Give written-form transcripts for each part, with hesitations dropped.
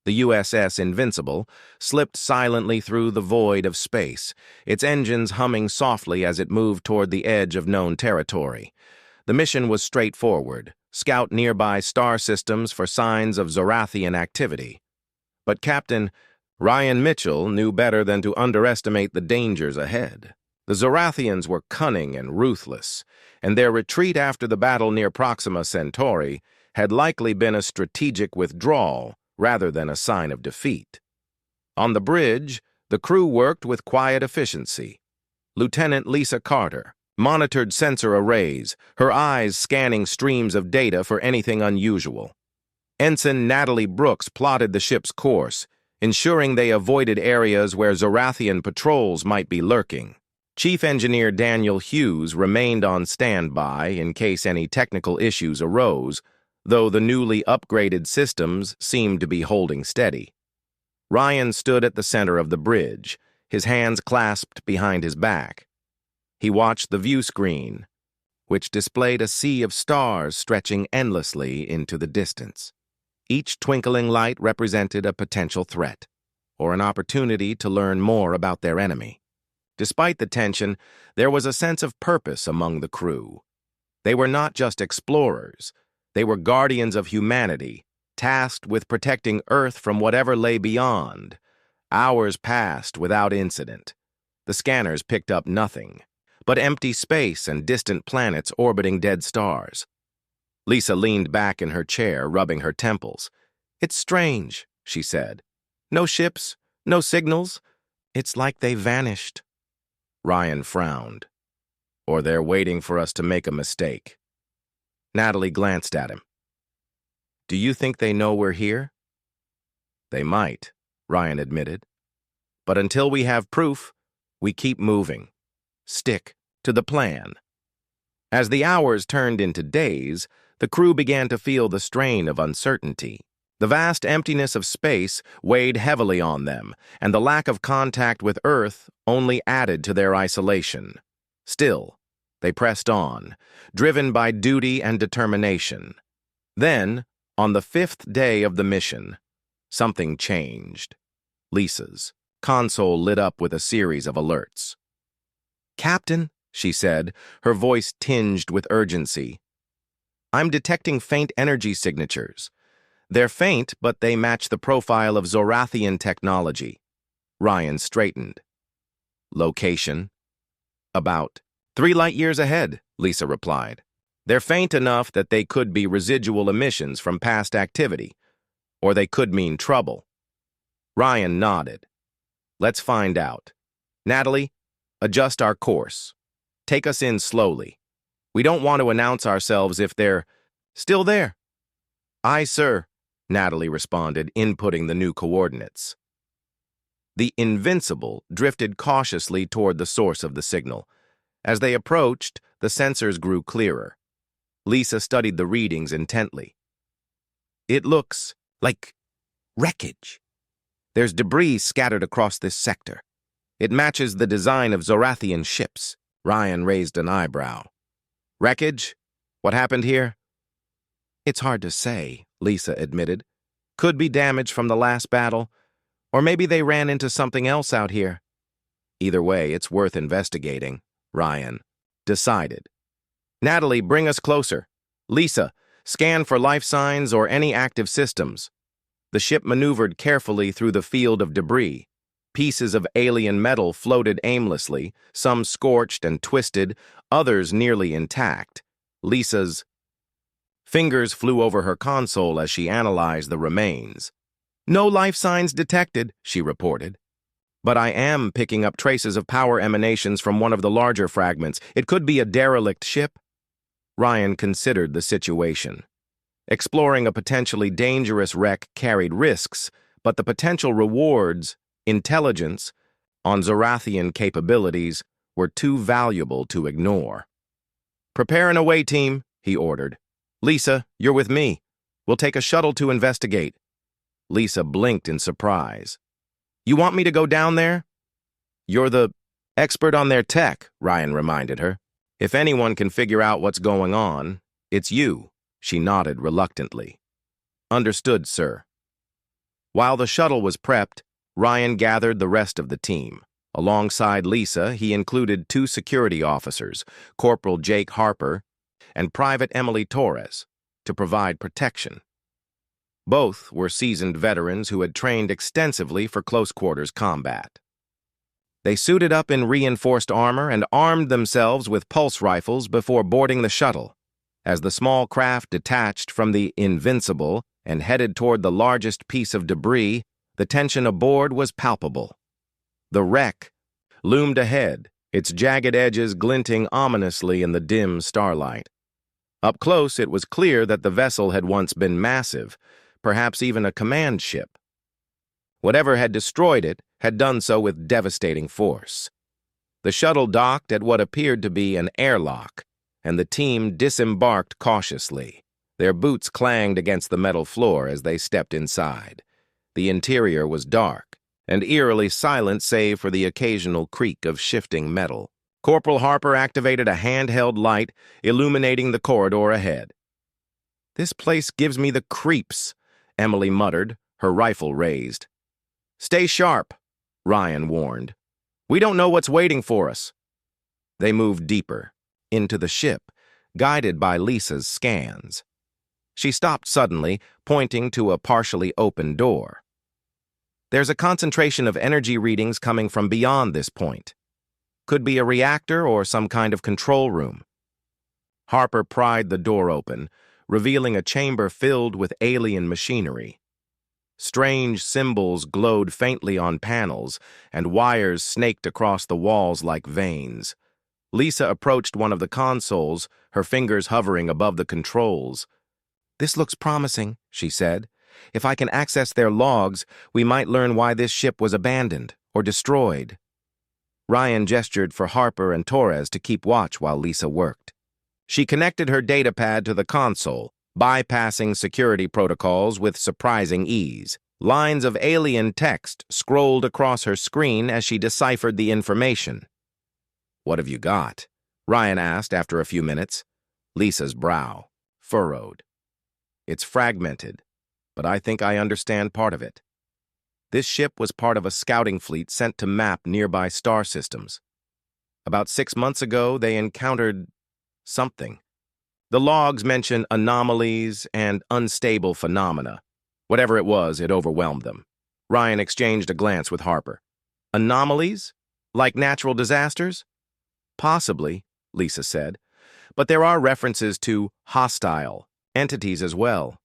The USS Invincible slipped silently through the void of space, its engines humming softly as it moved toward the edge of known territory. The mission was straightforward: scout nearby star systems for signs of Zorathian activity. But Captain Ryan Mitchell knew better than to underestimate the dangers ahead. The Zorathians were cunning and ruthless, and their retreat after the battle near Proxima Centauri had likely been a strategic withdrawal rather than a sign of defeat. On the bridge, the crew worked with quiet efficiency. Lieutenant Lisa Carter monitored sensor arrays, her eyes scanning streams of data for anything unusual. Ensign Natalie Brooks plotted the ship's course, ensuring they avoided areas where Zorathian patrols might be lurking. Chief Engineer Daniel Hughes remained on standby in case any technical issues arose, though the newly upgraded systems seemed to be holding steady. Ryan stood at the center of the bridge, his hands clasped behind his back. He watched the view screen, which displayed a sea of stars stretching endlessly into the distance. Each twinkling light represented a potential threat, or an opportunity to learn more about their enemy. Despite the tension, there was a sense of purpose among the crew. They were not just explorers. They were guardians of humanity, tasked with protecting Earth from whatever lay beyond. Hours passed without incident. The scanners picked up nothing but empty space and distant planets orbiting dead stars. Lisa leaned back in her chair, rubbing her temples. "It's strange," she said. "No ships, no signals. It's like they vanished." Ryan frowned. "Or they're waiting for us to make a mistake." Natalie glanced at him. "Do you think they know we're here?" "They might," Ryan admitted. "But until we have proof, we keep moving. Stick to the plan." As the hours turned into days, the crew began to feel the strain of uncertainty. The vast emptiness of space weighed heavily on them, and the lack of contact with Earth only added to their isolation. Still, they pressed on, driven by duty and determination. Then, on the 5th day of the mission, something changed. Lisa's console lit up with a series of alerts. "Captain," she said, her voice tinged with urgency, "I'm detecting faint energy signatures. They're faint, but they match the profile of Zorathian technology." Ryan straightened. "Location?" "About 3 light-years ahead," Lisa replied. "They're faint enough that they could be residual emissions from past activity, or they could mean trouble." Ryan nodded. "Let's find out. Natalie, adjust our course. Take us in slowly. We don't want to announce ourselves if they're still there." "Aye, sir," Natalie responded, inputting the new coordinates. The Invincible drifted cautiously toward the source of the signal. As they approached, the sensors grew clearer. Lisa studied the readings intently. "It looks like wreckage. There's debris scattered across this sector. It matches the design of Zorathian ships." Ryan raised an eyebrow. "Wreckage? What happened here?" "It's hard to say," Lisa admitted. "Could be damage from the last battle, or maybe they ran into something else out here." "Either way, it's worth investigating," Ryan decided. "Natalie, bring us closer. Lisa, scan for life signs or any active systems." The ship maneuvered carefully through the field of debris. Pieces of alien metal floated aimlessly, some scorched and twisted, others nearly intact. Lisa's fingers flew over her console as she analyzed the remains. "No life signs detected," she reported. "But I am picking up traces of power emanations from one of the larger fragments. It could be a derelict ship." Ryan considered the situation. Exploring a potentially dangerous wreck carried risks, but the potential rewards, intelligence, on Zorathian capabilities, were too valuable to ignore. "Prepare an away team," he ordered. "Lisa, you're with me. We'll take a shuttle to investigate." Lisa blinked in surprise. "You want me to go down there?" "You're the expert on their tech," Ryan reminded her. "If anyone can figure out what's going on, it's you." She nodded reluctantly. "Understood, sir." While the shuttle was prepped, Ryan gathered the rest of the team. Alongside Lisa, he included 2 security officers, Corporal Jake Harper and Private Emily Torres, to provide protection. Both were seasoned veterans who had trained extensively for close-quarters combat. They suited up in reinforced armor and armed themselves with pulse rifles before boarding the shuttle. As the small craft detached from the Invincible and headed toward the largest piece of debris, the tension aboard was palpable. The wreck loomed ahead, its jagged edges glinting ominously in the dim starlight. Up close, it was clear that the vessel had once been massive, perhaps even a command ship. Whatever had destroyed it had done so with devastating force. The shuttle docked at what appeared to be an airlock, and the team disembarked cautiously. Their boots clanged against the metal floor as they stepped inside. The interior was dark and eerily silent save for the occasional creak of shifting metal. Corporal Harper activated a handheld light, illuminating the corridor ahead. "This place gives me the creeps," Emily muttered, her rifle raised. "Stay sharp," Ryan warned. "We don't know what's waiting for us." They moved deeper, into the ship, guided by Lisa's scans. She stopped suddenly, pointing to a partially open door. "There's a concentration of energy readings coming from beyond this point. Could be a reactor or some kind of control room." Harper pried the door open, revealing a chamber filled with alien machinery. Strange symbols glowed faintly on panels, and wires snaked across the walls like veins. Lisa approached one of the consoles, her fingers hovering above the controls. "This looks promising," she said. "If I can access their logs, we might learn why this ship was abandoned or destroyed." Ryan gestured for Harper and Torres to keep watch while Lisa worked. She connected her datapad to the console, bypassing security protocols with surprising ease. Lines of alien text scrolled across her screen as she deciphered the information. "What have you got?" Ryan asked after a few minutes. Lisa's brow furrowed. "It's fragmented, but I think I understand part of it. This ship was part of a scouting fleet sent to map nearby star systems. About 6 months ago, they encountered something. The logs mention anomalies and unstable phenomena. Whatever it was, it overwhelmed them." Ryan exchanged a glance with Harper. "Anomalies? Like natural disasters?" "Possibly," Lisa said, "but there are references to hostile entities as well.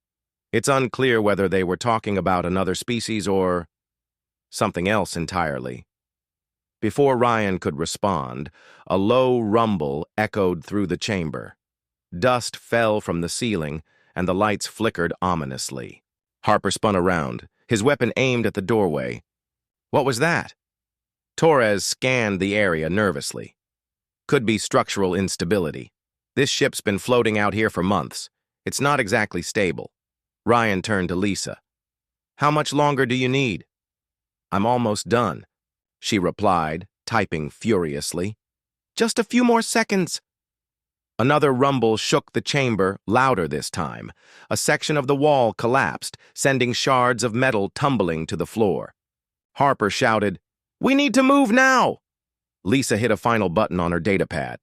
It's unclear whether they were talking about another species or something else entirely." Before Ryan could respond, a low rumble echoed through the chamber. Dust fell from the ceiling, and the lights flickered ominously. Harper spun around, his weapon aimed at the doorway. "What was that?" Torres scanned the area nervously. "Could be structural instability. This ship's been floating out here for months. It's not exactly stable." Ryan turned to Lisa. "How much longer do you need?" "I'm almost done," she replied, typing furiously. "Just a few more seconds." Another rumble shook the chamber, louder this time. A section of the wall collapsed, sending shards of metal tumbling to the floor. Harper shouted, "We need to move now!" Lisa hit a final button on her datapad.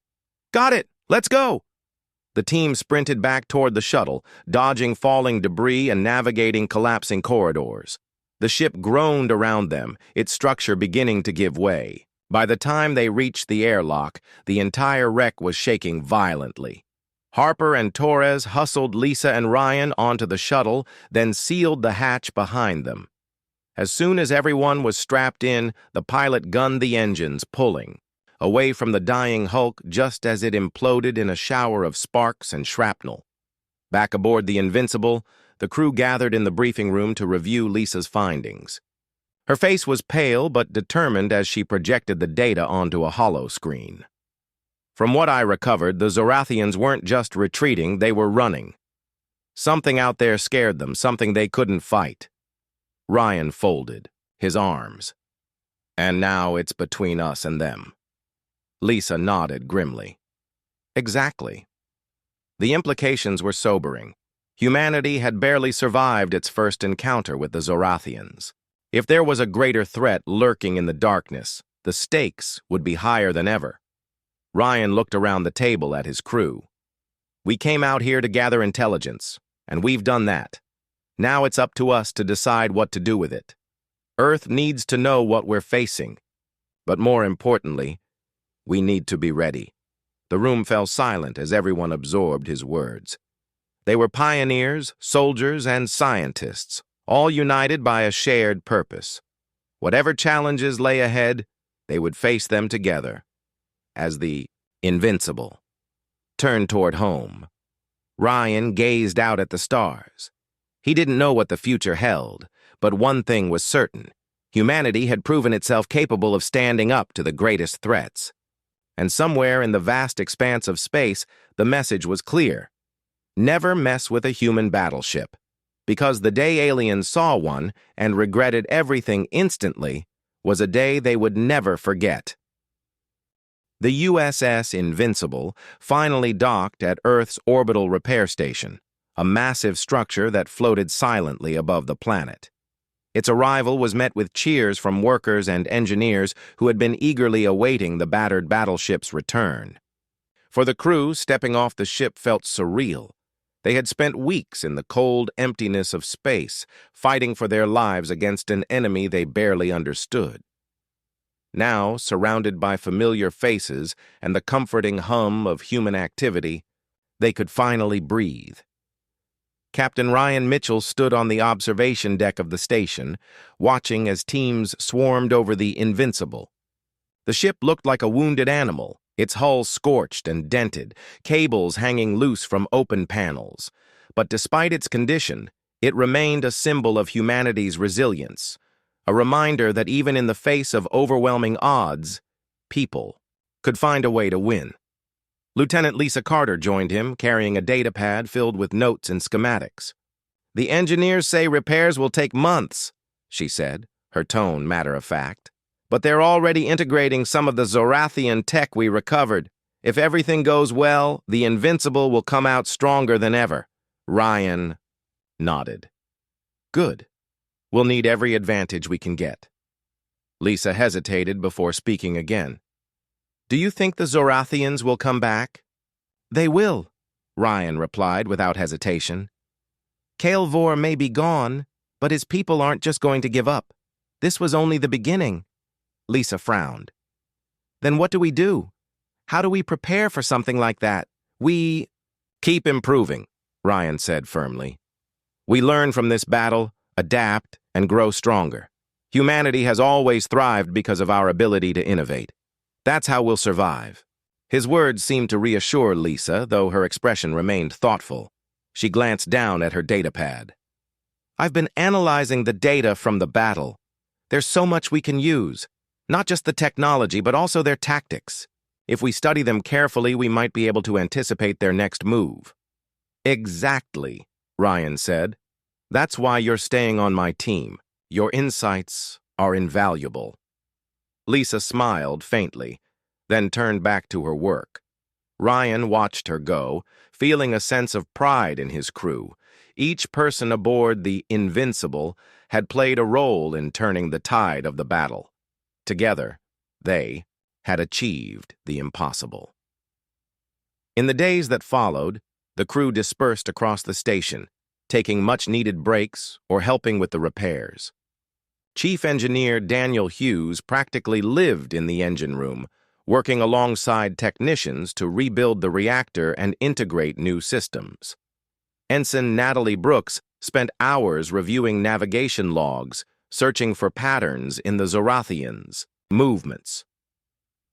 "Got it! Let's go!" The team sprinted back toward the shuttle, dodging falling debris and navigating collapsing corridors. The ship groaned around them, its structure beginning to give way. By the time they reached the airlock, the entire wreck was shaking violently. Harper and Torres hustled Lisa and Ryan onto the shuttle, then sealed the hatch behind them. As soon as everyone was strapped in, the pilot gunned the engines, pulling away from the dying hulk just as it imploded in a shower of sparks and shrapnel. Back aboard the Invincible, the crew gathered in the briefing room to review Lisa's findings. Her face was pale but determined as she projected the data onto a hollow screen. "From what I recovered, the Zorathians weren't just retreating, they were running. Something out there scared them, something they couldn't fight." Ryan folded his arms. "And now it's between us and them." Lisa nodded grimly. "Exactly." The implications were sobering. Humanity had barely survived its first encounter with the Zorathians. If there was a greater threat lurking in the darkness, the stakes would be higher than ever. Ryan looked around the table at his crew. "We came out here to gather intelligence, and we've done that. Now it's up to us to decide what to do with it. Earth needs to know what we're facing. But more importantly, we need to be ready." The room fell silent as everyone absorbed his words. They were pioneers, soldiers, and scientists, all united by a shared purpose. Whatever challenges lay ahead, they would face them together. As the Invincible turned toward home, Ryan gazed out at the stars. He didn't know what the future held, but one thing was certain. Humanity had proven itself capable of standing up to the greatest threats. And somewhere in the vast expanse of space, the message was clear. Never mess with a human battleship, because the day aliens saw one and regretted everything instantly was a day they would never forget. The USS Invincible finally docked at Earth's orbital repair station, a massive structure that floated silently above the planet. Its arrival was met with cheers from workers and engineers who had been eagerly awaiting the battered battleship's return. For the crew, stepping off the ship felt surreal. They had spent weeks in the cold emptiness of space, fighting for their lives against an enemy they barely understood. Now, surrounded by familiar faces and the comforting hum of human activity, they could finally breathe. Captain Ryan Mitchell stood on the observation deck of the station, watching as teams swarmed over the Invincible. The ship looked like a wounded animal, its hull scorched and dented, cables hanging loose from open panels. But despite its condition, it remained a symbol of humanity's resilience, a reminder that even in the face of overwhelming odds, people could find a way to win. Lieutenant Lisa Carter joined him, carrying a data pad filled with notes and schematics. "The engineers say repairs will take months," she said, her tone matter-of-fact. "But they're already integrating some of the Zorathian tech we recovered. If everything goes well, the Invincible will come out stronger than ever." Ryan nodded. "Good. We'll need every advantage we can get." Lisa hesitated before speaking again. "Do you think the Zorathians will come back?" "They will," Ryan replied without hesitation. "Vor may be gone, but his people aren't just going to give up. This was only the beginning." Lisa frowned. "Then what do we do? How do we prepare for something like that? We keep improving," Ryan said firmly. "We learn from this battle, adapt, and grow stronger. Humanity has always thrived because of our ability to innovate. That's how we'll survive." His words seemed to reassure Lisa, though her expression remained thoughtful. She glanced down at her datapad. "I've been analyzing the data from the battle. There's so much we can use. Not just the technology, but also their tactics. If we study them carefully, we might be able to anticipate their next move." "Exactly," Ryan said. "That's why you're staying on my team. Your insights are invaluable." Lisa smiled faintly, then turned back to her work. Ryan watched her go, feeling a sense of pride in his crew. Each person aboard the Invincible had played a role in turning the tide of the battle. Together, they had achieved the impossible. In the days that followed, the crew dispersed across the station, taking much-needed breaks or helping with the repairs. Chief Engineer Daniel Hughes practically lived in the engine room, working alongside technicians to rebuild the reactor and integrate new systems. Ensign Natalie Brooks spent hours reviewing navigation logs, searching for patterns in the Zorathians' movements.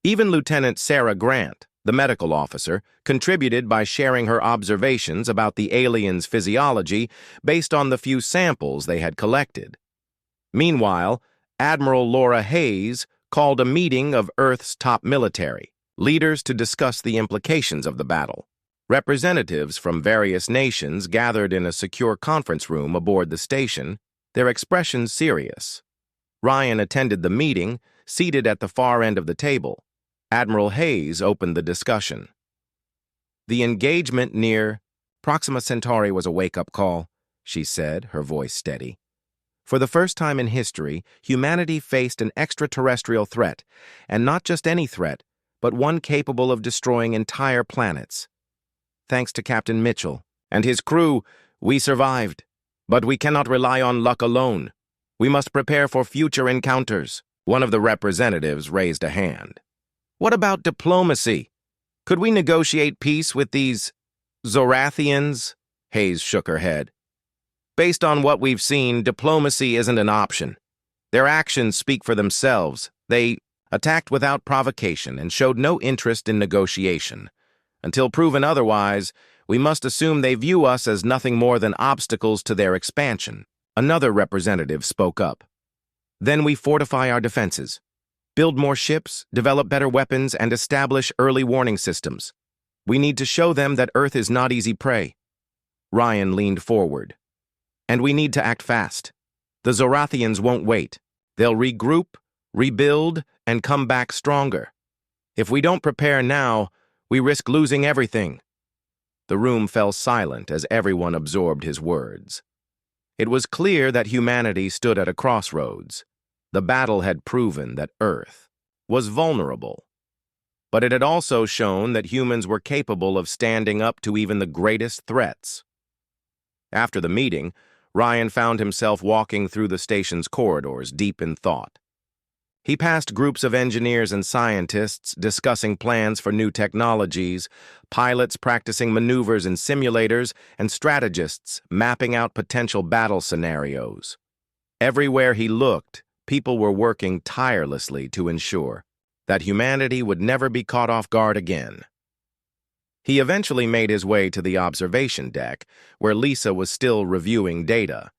Even Lieutenant Sarah Grant, the medical officer, contributed by sharing her observations about the aliens' physiology based on the few samples they had collected. Meanwhile, Admiral Laura Hayes called a meeting of Earth's top military, leaders to discuss the implications of the battle. Representatives from various nations gathered in a secure conference room aboard the station, their expressions serious. Ryan attended the meeting, seated at the far end of the table. Admiral Hayes opened the discussion. "The engagement near Proxima Centauri was a wake-up call, she said, her voice steady. For the first time in history, humanity faced an extraterrestrial threat, and not just any threat, but one capable of destroying entire planets. Thanks to Captain Mitchell and his crew, we survived. But we cannot rely on luck alone. We must prepare for future encounters. One of the representatives raised a hand. What about diplomacy? Could we negotiate peace with these Zorathians? Hayes shook her head. Based on what we've seen, diplomacy isn't an option. Their actions speak for themselves. They attacked without provocation and showed no interest in negotiation. Until proven otherwise, we must assume they view us as nothing more than obstacles to their expansion. Another representative spoke up. Then we fortify our defenses, build more ships, develop better weapons, and establish early warning systems. We need to show them that Earth is not easy prey. Ryan leaned forward. And we need to act fast. The Zorathians won't wait. They'll regroup, rebuild, and come back stronger. If we don't prepare now, we risk losing everything. The room fell silent as everyone absorbed his words. It was clear that humanity stood at a crossroads. The battle had proven that Earth was vulnerable. But it had also shown that humans were capable of standing up to even the greatest threats. After the meeting, Ryan found himself walking through the station's corridors, deep in thought. He passed groups of engineers and scientists discussing plans for new technologies, pilots practicing maneuvers in simulators, and strategists mapping out potential battle scenarios. Everywhere he looked, people were working tirelessly to ensure that humanity would never be caught off guard again. He eventually made his way to the observation deck, where Lisa was still reviewing data.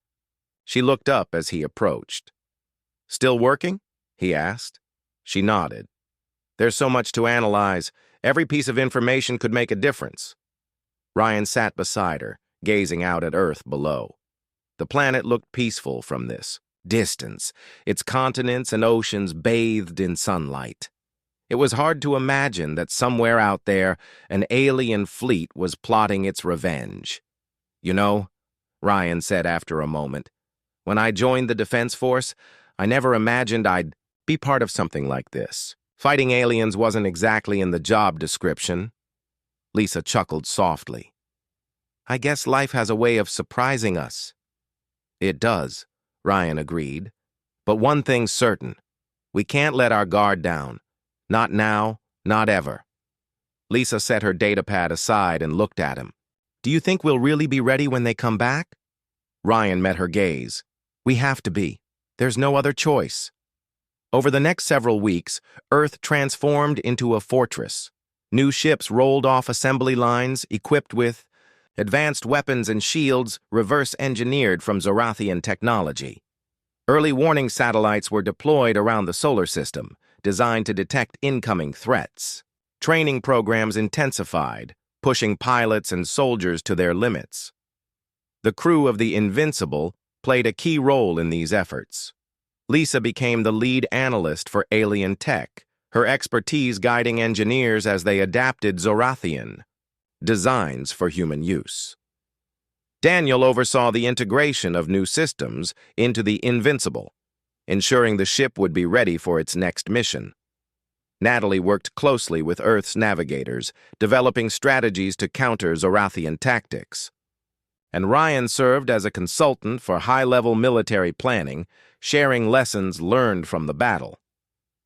She looked up as he approached. "Still working?" he asked. She nodded. "There's so much to analyze. Every piece of information could make a difference." Ryan sat beside her, gazing out at Earth below. The planet looked peaceful from this distance, its continents and oceans bathed in sunlight. It was hard to imagine that somewhere out there, an alien fleet was plotting its revenge. "You know," Ryan said after a moment, "when I joined the Defense Force, I never imagined I'd be part of something like this. Fighting aliens wasn't exactly in the job description." Lisa chuckled softly. "I guess life has a way of surprising us." "It does," Ryan agreed. "But one thing's certain. We can't let our guard down. Not now, not ever." Lisa set her datapad aside and looked at him. "Do you think we'll really be ready when they come back?" Ryan met her gaze. "We have to be. There's no other choice." Over the next several weeks, Earth transformed into a fortress. New ships rolled off assembly lines, equipped with advanced weapons and shields reverse-engineered from Zorathian technology. Early warning satellites were deployed around the solar system, designed to detect incoming threats. Training programs intensified, pushing pilots and soldiers to their limits. The crew of the Invincible played a key role in these efforts. Lisa became the lead analyst for alien tech, her expertise guiding engineers as they adapted Zorathian designs for human use. Daniel oversaw the integration of new systems into the Invincible, ensuring the ship would be ready for its next mission. Natalie worked closely with Earth's navigators, developing strategies to counter Zorathian tactics. And Ryan served as a consultant for high-level military planning, sharing lessons learned from the battle.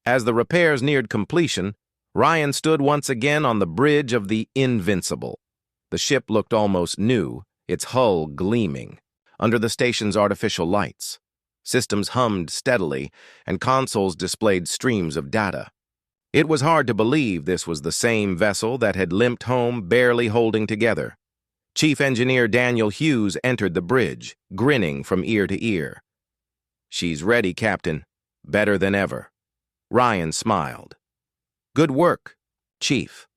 As the repairs neared completion, Ryan stood once again on the bridge of the Invincible. The ship looked almost new, its hull gleaming, under the station's artificial lights. Systems hummed steadily, and consoles displayed streams of data. It was hard to believe this was the same vessel that had limped home barely holding together. Chief Engineer Daniel Hughes entered the bridge, grinning from ear to ear. "She's ready, Captain. Better than ever." Ryan smiled. "Good work, Chief.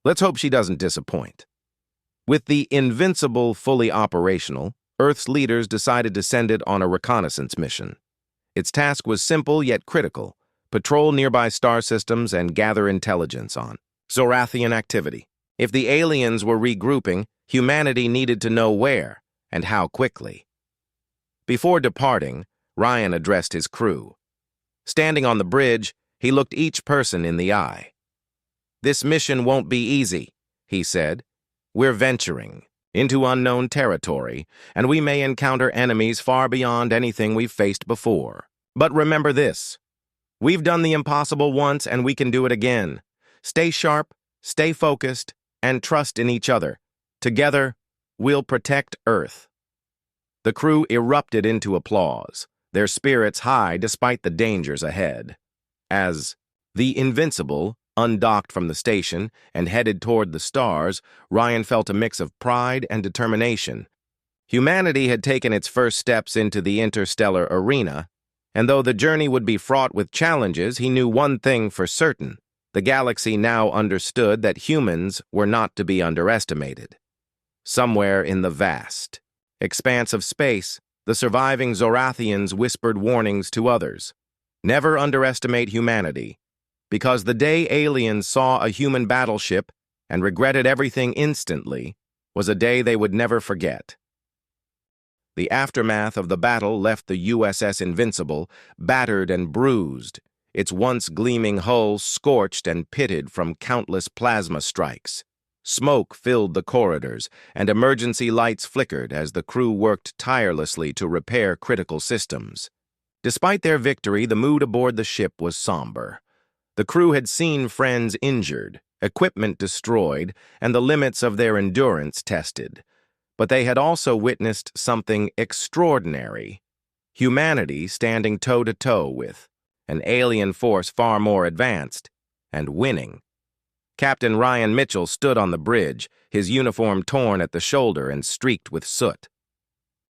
Let's hope she doesn't disappoint." With the Invincible fully operational, Earth's leaders decided to send it on a reconnaissance mission. Its task was simple yet critical: patrol nearby star systems and gather intelligence on Zorathian activity. If the aliens were regrouping, Humanity needed to know where and how quickly. Before departing, Ryan addressed his crew. Standing on the bridge, he looked each person in the eye. "This mission won't be easy," he said. "We're venturing into unknown territory, and we may encounter enemies far beyond anything we've faced before. But remember this: we've done the impossible once, and we can do it again. Stay sharp, stay focused, and trust in each other. Together, we'll protect Earth." The crew erupted into applause, their spirits high despite the dangers ahead. As the Invincible undocked from the station and headed toward the stars, Ryan felt a mix of pride and determination. Humanity had taken its first steps into the interstellar arena, and though the journey would be fraught with challenges, he knew one thing for certain: the galaxy now understood that humans were not to be underestimated. Somewhere in the vast expanse of space, the surviving Zorathians whispered warnings to others. Never underestimate humanity, because the day aliens saw a human battleship and regretted everything instantly was a day they would never forget. The aftermath of the battle left the USS Invincible battered and bruised, its once gleaming hull scorched and pitted from countless plasma strikes. Smoke filled the corridors, and emergency lights flickered as the crew worked tirelessly to repair critical systems. Despite their victory, the mood aboard the ship was somber. The crew had seen friends injured, equipment destroyed, and the limits of their endurance tested. But they had also witnessed something extraordinary: humanity standing toe-to-toe with an alien force far more advanced, and winning. Captain Ryan Mitchell stood on the bridge, his uniform torn at the shoulder and streaked with soot.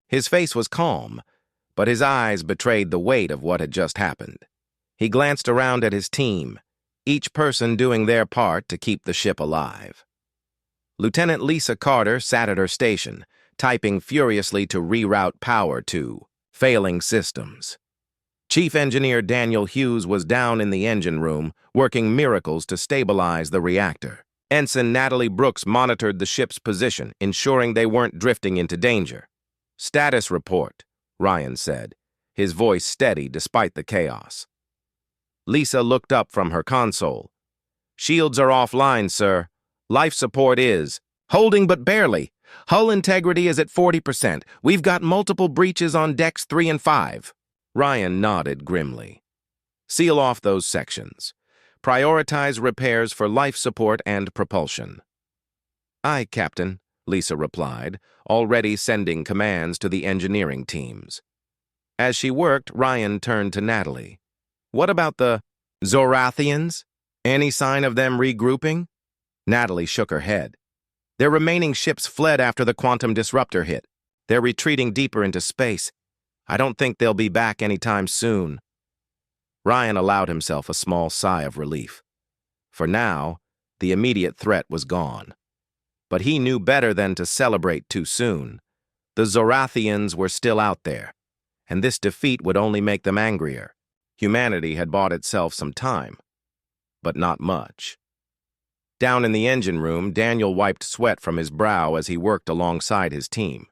His face was calm, but his eyes betrayed the weight of what had just happened. He glanced around at his team, each person doing their part to keep the ship alive. Lieutenant Lisa Carter sat at her station, typing furiously to reroute power to failing systems. Chief Engineer Daniel Hughes was down in the engine room, working miracles to stabilize the reactor. Ensign Natalie Brooks monitored the ship's position, ensuring they weren't drifting into danger. "Status report," Ryan said, his voice steady despite the chaos. Lisa looked up from her console. "Shields are offline, sir. Life support is holding but barely. Hull integrity is at 40%. We've got multiple breaches on decks 3 and 5. Ryan nodded grimly. "Seal off those sections. Prioritize repairs for life support and propulsion." "Aye, Captain," Lisa replied, already sending commands to the engineering teams. As she worked, Ryan turned to Natalie. "What about the Zorathians? Any sign of them regrouping?" Natalie shook her head. "Their remaining ships fled after the quantum disruptor hit. They're retreating deeper into space. I don't think they'll be back anytime soon." Ryan allowed himself a small sigh of relief. For now, the immediate threat was gone. But he knew better than to celebrate too soon. The Zorathians were still out there, and this defeat would only make them angrier. Humanity had bought itself some time, but not much. Down in the engine room, Daniel wiped sweat from his brow as he worked alongside his team.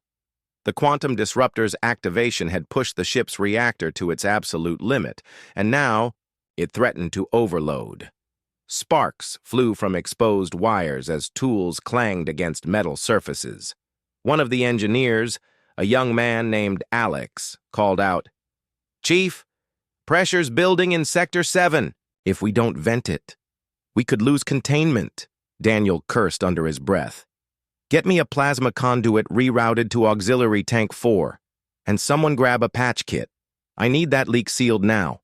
The quantum disruptor's activation had pushed the ship's reactor to its absolute limit, and now it threatened to overload. Sparks flew from exposed wires as tools clanged against metal surfaces. One of the engineers, a young man named Alex, called out, "Chief, pressure's building in Sector 7. If we don't vent it, we could lose containment," Daniel cursed under his breath. "Get me a plasma conduit rerouted to Auxiliary Tank 4, and someone grab a patch kit. I need that leak sealed now."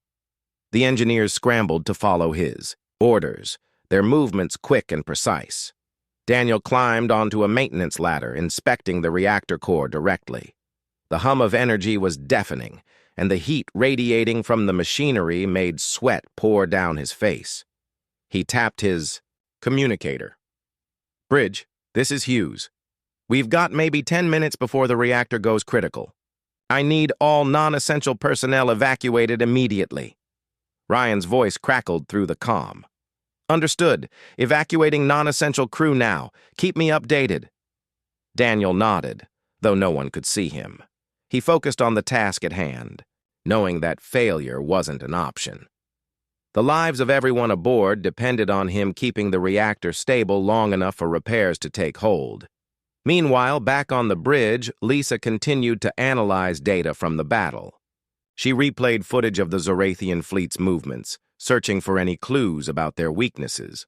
The engineers scrambled to follow his orders, their movements quick and precise. Daniel climbed onto a maintenance ladder, inspecting the reactor core directly. The hum of energy was deafening, and the heat radiating from the machinery made sweat pour down his face. He tapped his communicator. "Bridge, this is Hughes. We've got maybe 10 minutes before the reactor goes critical. I need all non-essential personnel evacuated immediately." Ryan's voice crackled through the comm. "Understood. Evacuating non-essential crew now. Keep me updated." Daniel nodded, though no one could see him. He focused on the task at hand, knowing that failure wasn't an option. The lives of everyone aboard depended on him keeping the reactor stable long enough for repairs to take hold. Meanwhile, back on the bridge, Lisa continued to analyze data from the battle. She replayed footage of the Zorathian fleet's movements, searching for any clues about their weaknesses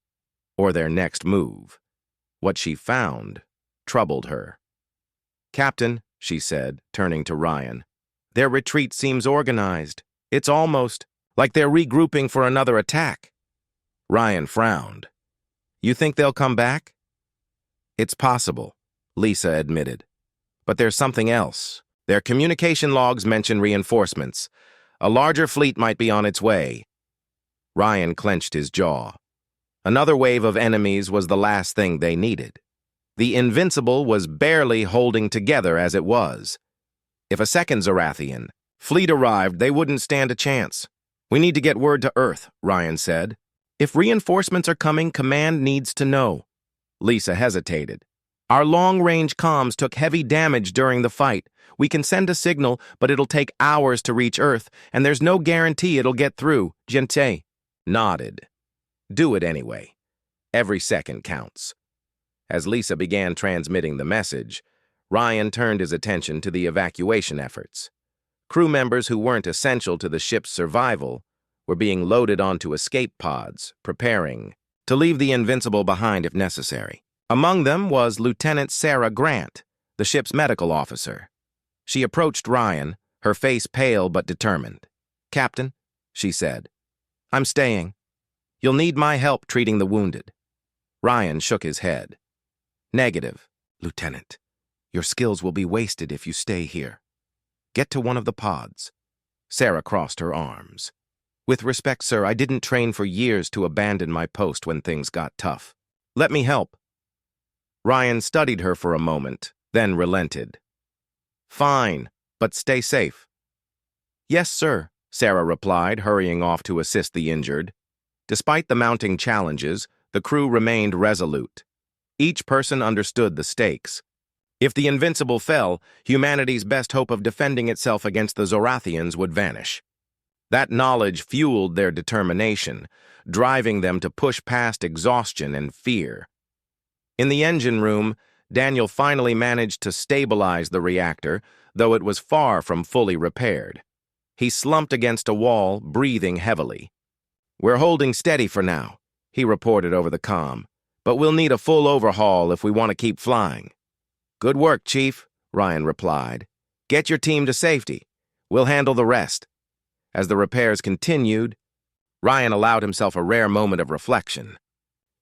or their next move. What she found troubled her. "Captain," she said, turning to Ryan, "their retreat seems organized. It's almost like they're regrouping for another attack." Ryan frowned. "You think they'll come back?" "It's possible," Lisa admitted. "But there's something else. Their communication logs mention reinforcements. A larger fleet might be on its way." Ryan clenched his jaw. Another wave of enemies was the last thing they needed. The Invincible was barely holding together as it was. If a second Zorathian fleet arrived, they wouldn't stand a chance. "We need to get word to Earth," Ryan said. "If reinforcements are coming, Command needs to know." Lisa hesitated. "Our long-range comms took heavy damage during the fight. We can send a signal, but it'll take hours to reach Earth, and there's no guarantee it'll get through." Gente nodded. "Do it anyway. Every second counts." As Lisa began transmitting the message, Ryan turned his attention to the evacuation efforts. Crew members who weren't essential to the ship's survival were being loaded onto escape pods, preparing to leave the Invincible behind if necessary. Among them was Lieutenant Sarah Grant, the ship's medical officer. She approached Ryan, her face pale but determined. "Captain," she said, "I'm staying. You'll need my help treating the wounded." Ryan shook his head. "Negative, Lieutenant. Your skills will be wasted if you stay here. Get to one of the pods." Sarah crossed her arms. "With respect, sir, I didn't train for years to abandon my post when things got tough. Let me help." Ryan studied her for a moment, then relented. "Fine, but stay safe." "Yes, sir," Sarah replied, hurrying off to assist the injured. Despite the mounting challenges, the crew remained resolute. Each person understood the stakes. If the Invincible fell, humanity's best hope of defending itself against the Zorathians would vanish. That knowledge fueled their determination, driving them to push past exhaustion and fear. In the engine room, Daniel finally managed to stabilize the reactor, though it was far from fully repaired. He slumped against a wall, breathing heavily. "We're holding steady for now," he reported over the comm, "but we'll need a full overhaul if we want to keep flying." "Good work, Chief," Ryan replied. "Get your team to safety. We'll handle the rest." As the repairs continued, Ryan allowed himself a rare moment of reflection.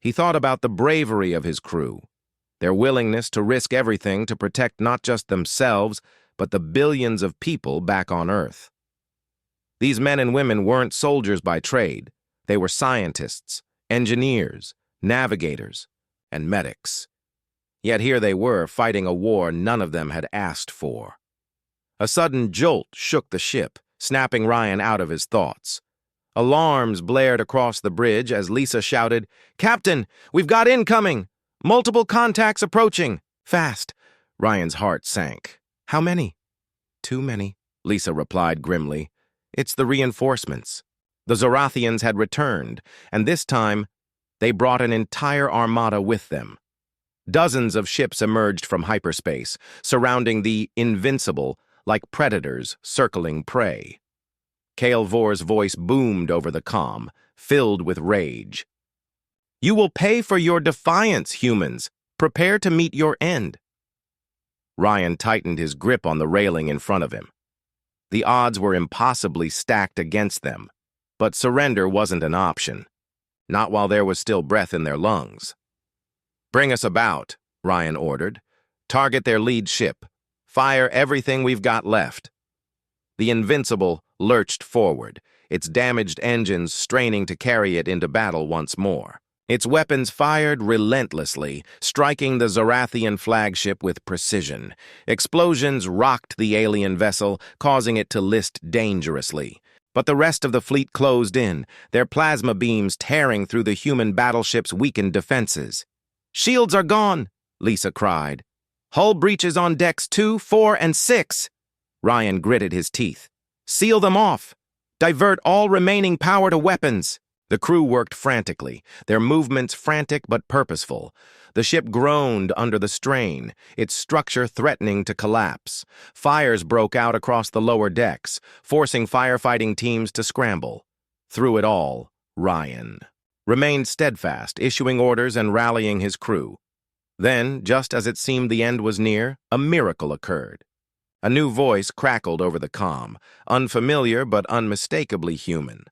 He thought about the bravery of his crew, their willingness to risk everything to protect not just themselves, but the billions of people back on Earth. These men and women weren't soldiers by trade. They were scientists, engineers, navigators, and medics. Yet here they were, fighting a war none of them had asked for. A sudden jolt shook the ship, snapping Ryan out of his thoughts. Alarms blared across the bridge as Lisa shouted, "Captain, we've got incoming! Multiple contacts approaching! Fast!" Ryan's heart sank. "How many?" "Too many," Lisa replied grimly. "It's the reinforcements." The Zorathians had returned, and this time, they brought an entire armada with them. Dozens of ships emerged from hyperspace, surrounding the Invincible like predators circling prey. Kale Vor's voice boomed over the comm, filled with rage. "You will pay for your defiance, humans. Prepare to meet your end." Ryan tightened his grip on the railing in front of him. The odds were impossibly stacked against them, but surrender wasn't an option, not while there was still breath in their lungs. "Bring us about," Ryan ordered. "Target their lead ship. Fire everything we've got left." The Invincible lurched forward, its damaged engines straining to carry it into battle once more. Its weapons fired relentlessly, striking the Zorathian flagship with precision. Explosions rocked the alien vessel, causing it to list dangerously. But the rest of the fleet closed in, their plasma beams tearing through the human battleship's weakened defenses. "Shields are gone!" Lisa cried. Hull breaches on decks 2, 4, and 6. Ryan gritted his teeth. Seal them off. Divert all remaining power to weapons. The crew worked frantically, their movements frantic but purposeful. The ship groaned under the strain, its structure threatening to collapse. Fires broke out across the lower decks, forcing firefighting teams to scramble. Through it all, Ryan remained steadfast, issuing orders and rallying his crew. Then, just as it seemed the end was near, a miracle occurred. A new voice crackled over the comm, unfamiliar but unmistakably human.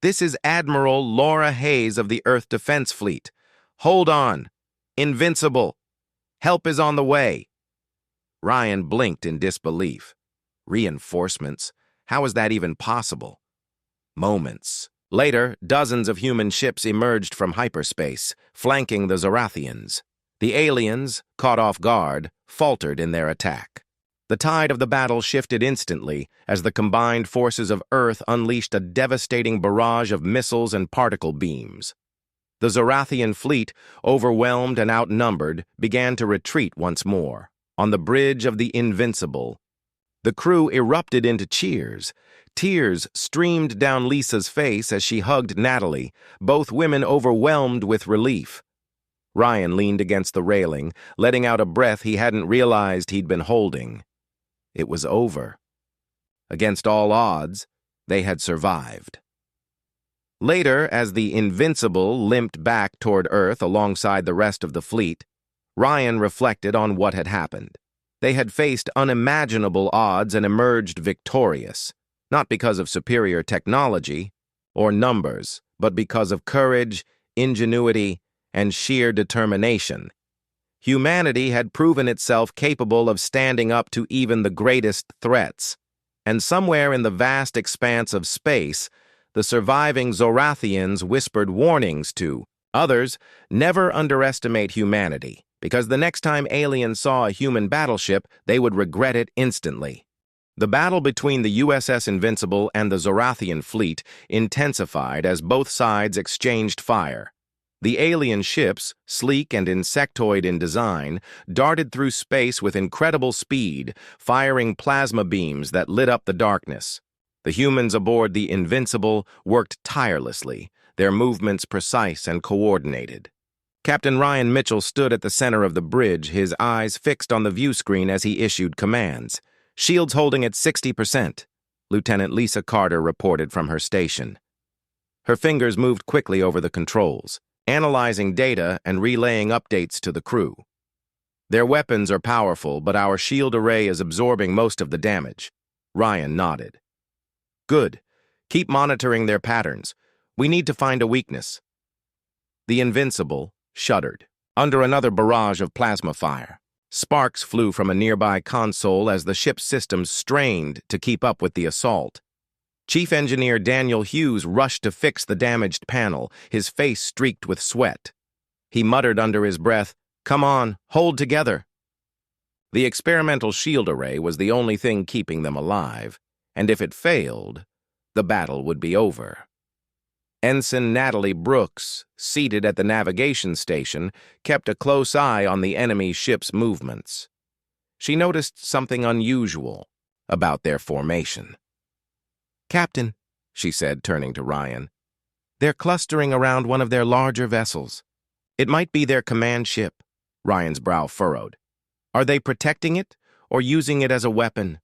This is Admiral Laura Hayes of the Earth Defense Fleet. Hold on. Invincible. Help is on the way. Ryan blinked in disbelief. Reinforcements? How is that even possible? Moments later, dozens of human ships emerged from hyperspace, flanking the Zorathians. The aliens, caught off guard, faltered in their attack. The tide of the battle shifted instantly as the combined forces of Earth unleashed a devastating barrage of missiles and particle beams. The Zorathian fleet, overwhelmed and outnumbered, began to retreat once more. On the bridge of the Invincible, the crew erupted into cheers. Tears streamed down Lisa's face as she hugged Natalie, both women overwhelmed with relief. Ryan leaned against the railing, letting out a breath he hadn't realized he'd been holding. It was over. Against all odds, they had survived. Later, as the Invincible limped back toward Earth alongside the rest of the fleet, Ryan reflected on what had happened. They had faced unimaginable odds and emerged victorious, not because of superior technology or numbers, but because of courage, ingenuity, and sheer determination. Humanity had proven itself capable of standing up to even the greatest threats, and somewhere in the vast expanse of space, the surviving Zorathians whispered warnings to others: never underestimate humanity, because the next time aliens saw a human battleship, they would regret it instantly. The battle between the USS Invincible and the Zorathian fleet intensified as both sides exchanged fire. The alien ships, sleek and insectoid in design, darted through space with incredible speed, firing plasma beams that lit up the darkness. The humans aboard the Invincible worked tirelessly, their movements precise and coordinated. Captain Ryan Mitchell stood at the center of the bridge, his eyes fixed on the view screen as he issued commands. Shields holding at 60%, Lieutenant Lisa Carter reported from her station. Her fingers moved quickly over the controls, analyzing data and relaying updates to the crew. Their weapons are powerful, but our shield array is absorbing most of the damage. Ryan nodded. Good. Keep monitoring their patterns. We need to find a weakness. The Invincible shuddered under another barrage of plasma fire. Sparks flew from a nearby console as the ship's systems strained to keep up with the assault. Chief Engineer Daniel Hughes rushed to fix the damaged panel, his face streaked with sweat. He muttered under his breath, "Come on, hold together." The experimental shield array was the only thing keeping them alive, and if it failed, the battle would be over. Ensign Natalie Brooks, seated at the navigation station, kept a close eye on the enemy ship's movements. She noticed something unusual about their formation. "Captain," she said, turning to Ryan, "they're clustering around one of their larger vessels. It might be their command ship." Ryan's brow furrowed. "Are they protecting it or using it as a weapon?"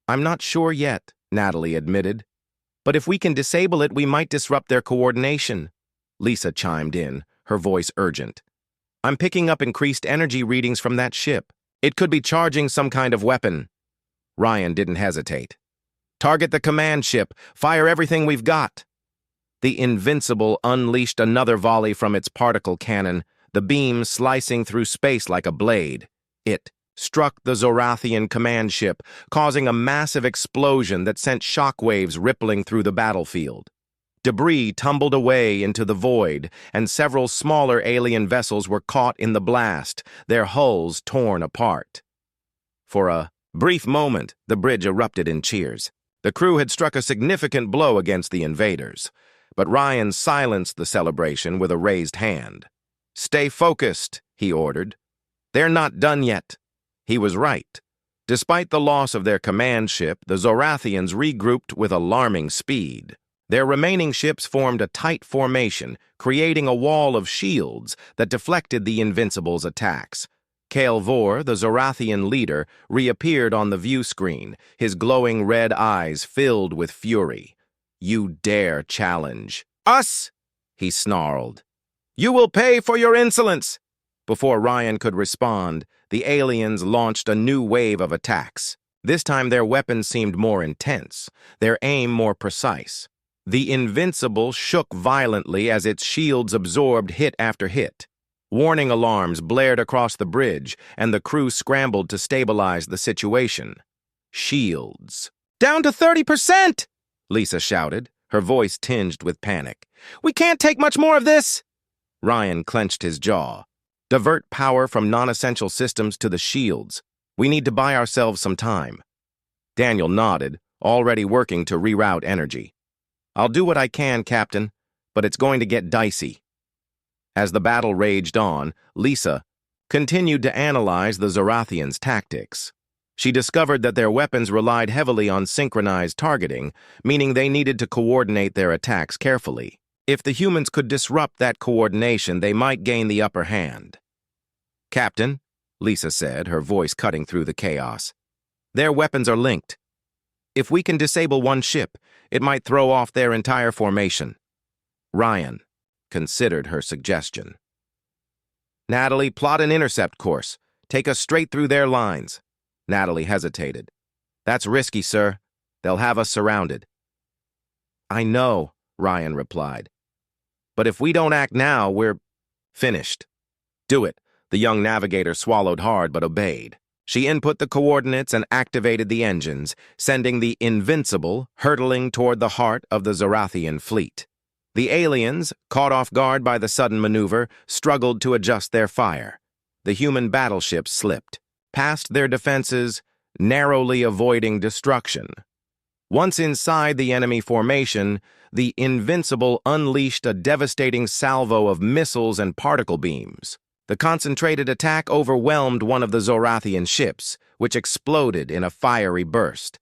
"I'm not sure yet," Natalie admitted. "But if we can disable it, we might disrupt their coordination." Lisa chimed in, her voice urgent. "I'm picking up increased energy readings from that ship. It could be charging some kind of weapon." Ryan didn't hesitate. "Target the command ship. Fire everything we've got." The Invincible unleashed another volley from its particle cannon, the beam slicing through space like a blade. It struck the Zorathian command ship, causing a massive explosion that sent shockwaves rippling through the battlefield. Debris tumbled away into the void, and several smaller alien vessels were caught in the blast, their hulls torn apart. For a brief moment, the bridge erupted in cheers. The crew had struck a significant blow against the invaders, but Ryan silenced the celebration with a raised hand. "Stay focused," he ordered. They're not done yet. He was right. Despite the loss of their command ship, the Zorathians regrouped with alarming speed. Their remaining ships formed a tight formation, creating a wall of shields that deflected the Invincible's attacks. Vor, the Zorathian leader, reappeared on the view screen, his glowing red eyes filled with fury. "You dare challenge us?" he snarled. "You will pay for your insolence!" Before Ryan could respond, the aliens launched a new wave of attacks. This time their weapons seemed more intense, their aim more precise. The Invincible shook violently as its shields absorbed hit after hit. Warning alarms blared across the bridge, and the crew scrambled to stabilize the situation. Shields. "Down to 30%! Lisa shouted, her voice tinged with panic. "We can't take much more of this!" Ryan clenched his jaw. "Divert power from non-essential systems to the shields. We need to buy ourselves some time." Daniel nodded, already working to reroute energy. "I'll do what I can, Captain, but it's going to get dicey." As the battle raged on, Lisa continued to analyze the Zorathians' tactics. She discovered that their weapons relied heavily on synchronized targeting, meaning they needed to coordinate their attacks carefully. If the humans could disrupt that coordination, they might gain the upper hand. "Captain," Lisa said, her voice cutting through the chaos, "their weapons are linked. If we can disable one ship, it might throw off their entire formation." Ryan considered her suggestion. "Natalie, plot an intercept course. Take us straight through their lines." Natalie hesitated. "That's risky, sir. They'll have us surrounded." "I know," Ryan replied. "But if we don't act now, we're finished." "Do it." The young navigator swallowed hard but obeyed. She input the coordinates and activated the engines, sending the Invincible hurtling toward the heart of the Zorathian fleet. The aliens, caught off guard by the sudden maneuver, struggled to adjust their fire. The human battleships slipped, past their defenses, narrowly avoiding destruction. Once inside the enemy formation, the Invincible unleashed a devastating salvo of missiles and particle beams. The concentrated attack overwhelmed one of the Zorathian ships, which exploded in a fiery burst.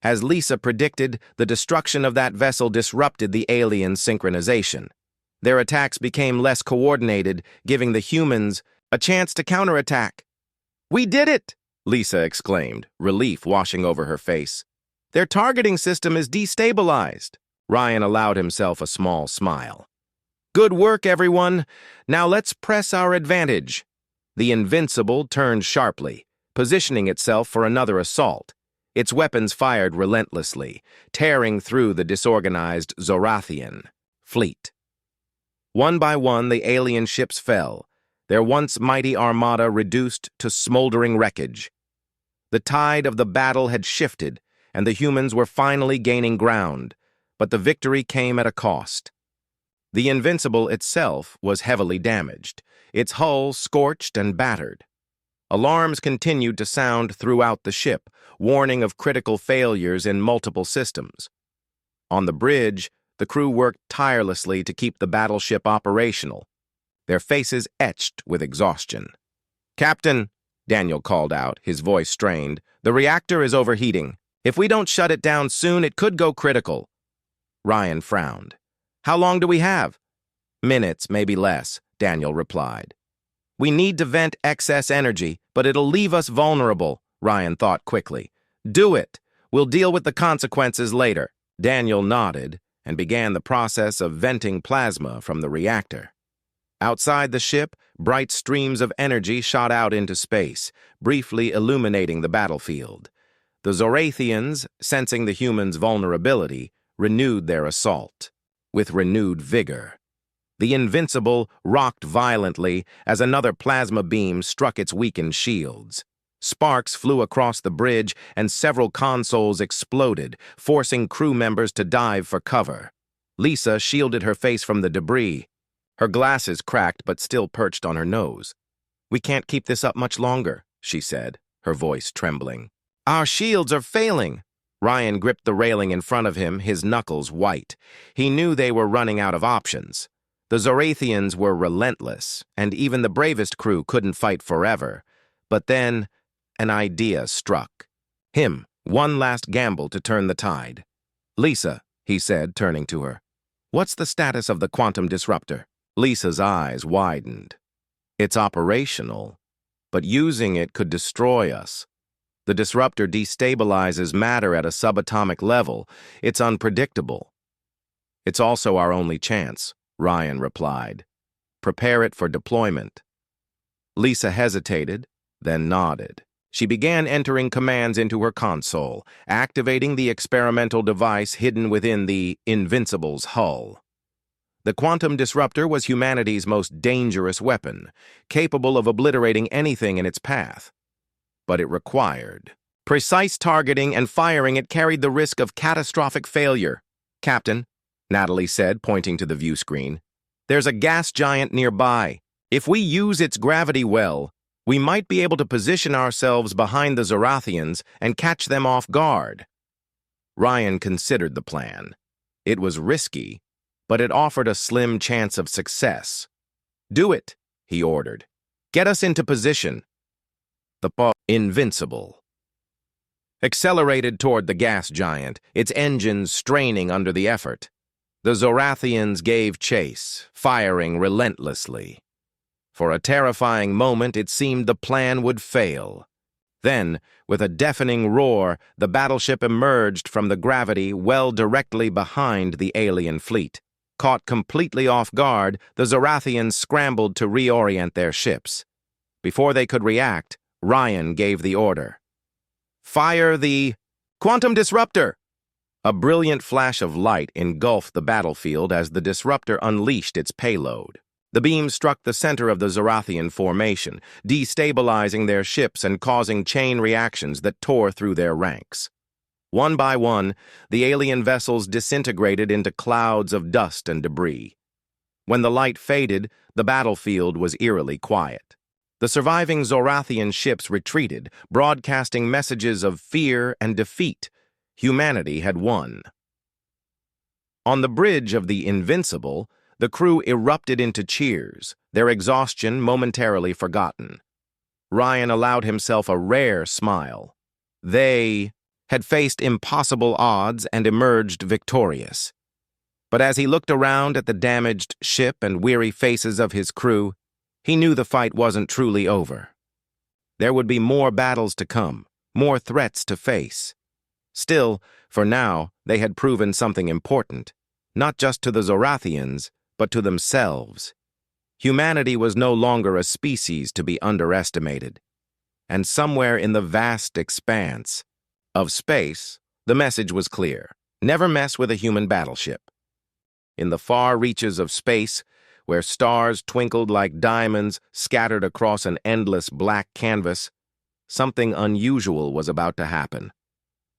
As Lisa predicted, the destruction of that vessel disrupted the alien synchronization. Their attacks became less coordinated, giving the humans a chance to counterattack. "We did it!" Lisa exclaimed, relief washing over her face. "Their targeting system is destabilized." Ryan allowed himself a small smile. "Good work, everyone. Now let's press our advantage." The Invincible turned sharply, positioning itself for another assault. Its weapons fired relentlessly, tearing through the disorganized Zorathian fleet. One by one, the alien ships fell, their once mighty armada reduced to smoldering wreckage. The tide of the battle had shifted, and the humans were finally gaining ground, but the victory came at a cost. The Invincible itself was heavily damaged, its hull scorched and battered. Alarms continued to sound throughout the ship, warning of critical failures in multiple systems. On the bridge, the crew worked tirelessly to keep the battleship operational, their faces etched with exhaustion. "Captain," Daniel called out, his voice strained, "the reactor is overheating. If we don't shut it down soon, it could go critical." Ryan frowned. "How long do we have?" "Minutes, maybe less," Daniel replied. "We need to vent excess energy, but it'll leave us vulnerable," Ryan thought quickly. "Do it. We'll deal with the consequences later." Daniel nodded and began the process of venting plasma from the reactor. Outside the ship, bright streams of energy shot out into space, briefly illuminating the battlefield. The Zorathians, sensing the humans' vulnerability, renewed their assault with renewed vigor. The Invincible rocked violently as another plasma beam struck its weakened shields. Sparks flew across the bridge and several consoles exploded, forcing crew members to dive for cover. Lisa shielded her face from the debris. Her glasses cracked but still perched on her nose. "We can't keep this up much longer," she said, her voice trembling. "Our shields are failing." Ryan gripped the railing in front of him, his knuckles white. He knew they were running out of options. The Zorathians were relentless, and even the bravest crew couldn't fight forever. But then, an idea struck. Him, one last gamble to turn the tide. "Lisa," he said, turning to her, "what's the status of the quantum disruptor?" Lisa's eyes widened. "It's operational, but using it could destroy us. The disruptor destabilizes matter at a subatomic level. It's unpredictable." "It's also our only chance," Ryan replied. "Prepare it for deployment." Lisa hesitated, then nodded. She began entering commands into her console, activating the experimental device hidden within the Invincible's hull. The quantum disruptor was humanity's most dangerous weapon, capable of obliterating anything in its path. But it required precise targeting, and firing it carried the risk of catastrophic failure. "Captain," Natalie said, pointing to the view screen, "there's a gas giant nearby. If we use its gravity well, we might be able to position ourselves behind the Zorathians and catch them off guard." Ryan considered the plan. It was risky, but it offered a slim chance of success. "Do it," he ordered. "Get us into position." The Invincible accelerated toward the gas giant, its engines straining under the effort. The Zorathians gave chase, firing relentlessly. For a terrifying moment, it seemed the plan would fail. Then, with a deafening roar, the battleship emerged from the gravity well directly behind the alien fleet. Caught completely off guard, the Zorathians scrambled to reorient their ships. Before they could react, Ryan gave the order. "Fire the quantum disruptor!" A brilliant flash of light engulfed the battlefield as the disruptor unleashed its payload. The beam struck the center of the Zorathian formation, destabilizing their ships and causing chain reactions that tore through their ranks. One by one, the alien vessels disintegrated into clouds of dust and debris. When the light faded, the battlefield was eerily quiet. The surviving Zorathian ships retreated, broadcasting messages of fear and defeat. Humanity had won. On the bridge of the Invincible, the crew erupted into cheers, their exhaustion momentarily forgotten. Ryan allowed himself a rare smile. They had faced impossible odds and emerged victorious. But as he looked around at the damaged ship and weary faces of his crew, he knew the fight wasn't truly over. There would be more battles to come, more threats to face. Still, for now, they had proven something important, not just to the Zorathians, but to themselves. Humanity was no longer a species to be underestimated. And somewhere in the vast expanse of space, the message was clear: never mess with a human battleship. In the far reaches of space, where stars twinkled like diamonds scattered across an endless black canvas, something unusual was about to happen.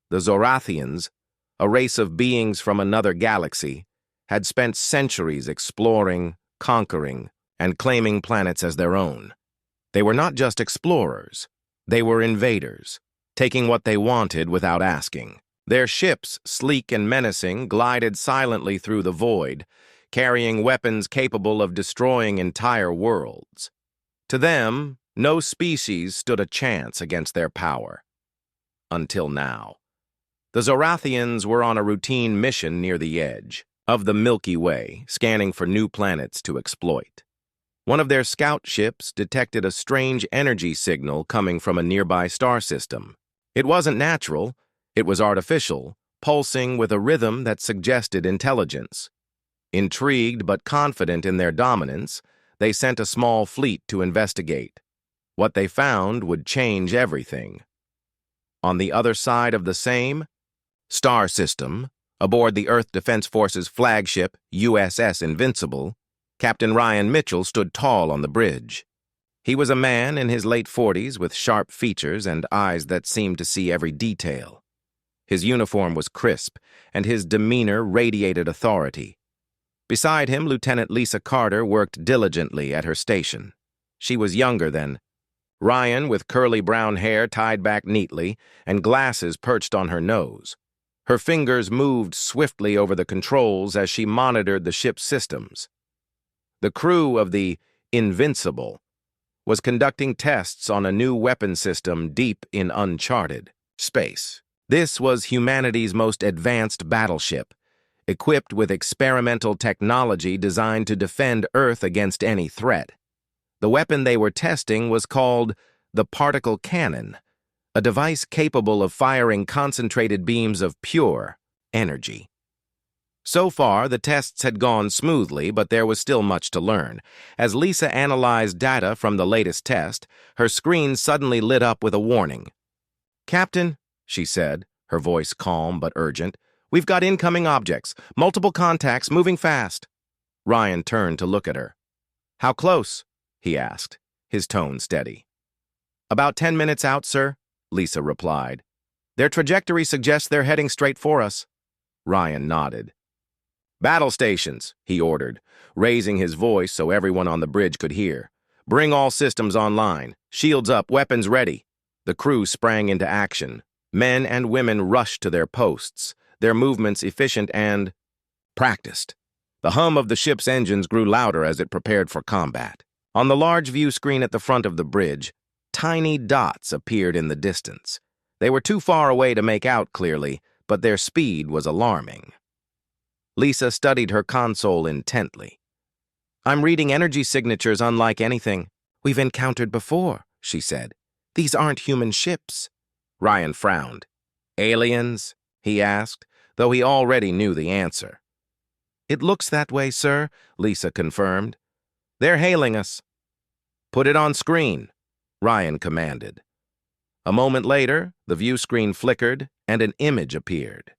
The Zorathians, a race of beings from another galaxy, had spent centuries exploring, conquering, and claiming planets as their own. They were not just explorers, they were invaders, taking what they wanted without asking. Their ships, sleek and menacing, glided silently through the void, carrying weapons capable of destroying entire worlds. To them, no species stood a chance against their power. Until now. The Zorathians were on a routine mission near the edge of the Milky Way, scanning for new planets to exploit. One of their scout ships detected a strange energy signal coming from a nearby star system. It wasn't natural, it was artificial, pulsing with a rhythm that suggested intelligence. Intrigued but confident in their dominance, they sent a small fleet to investigate. What they found would change everything. On the other side of the same star system, aboard the Earth Defense Force's flagship, USS Invincible, Captain Ryan Mitchell stood tall on the bridge. He was a man in his late 40s with sharp features and eyes that seemed to see every detail. His uniform was crisp, and his demeanor radiated authority. Beside him, Lieutenant Lisa Carter worked diligently at her station. She was younger than Ryan, with curly brown hair tied back neatly and glasses perched on her nose. Her fingers moved swiftly over the controls as she monitored the ship's systems. The crew of the Invincible was conducting tests on a new weapon system deep in uncharted space. This was humanity's most advanced battleship, equipped with experimental technology designed to defend Earth against any threat. The weapon they were testing was called the particle cannon, a device capable of firing concentrated beams of pure energy. So far, the tests had gone smoothly, but there was still much to learn. As Lisa analyzed data from the latest test, her screen suddenly lit up with a warning. "Captain," she said, her voice calm but urgent, "we've got incoming objects, multiple contacts, moving fast." Ryan turned to look at her. "How close?" he asked, his tone steady. "About 10 minutes out, sir," Lisa replied. "Their trajectory suggests they're heading straight for us." Ryan nodded. "Battle stations," he ordered, raising his voice so everyone on the bridge could hear. "Bring all systems online. Shields up, weapons ready." The crew sprang into action. Men and women rushed to their posts, their movements efficient and practiced. The hum of the ship's engines grew louder as it prepared for combat. On the large view screen at the front of the bridge, tiny dots appeared in the distance. They were too far away to make out clearly, but their speed was alarming. Lisa studied her console intently. "I'm reading energy signatures unlike anything we've encountered before," she said. "These aren't human ships." Ryan frowned. "Aliens?" he asked, though he already knew the answer. "It looks that way, sir," Lisa confirmed. "They're hailing us." "Put it on screen," Ryan commanded. A moment later, the view screen flickered and an image appeared.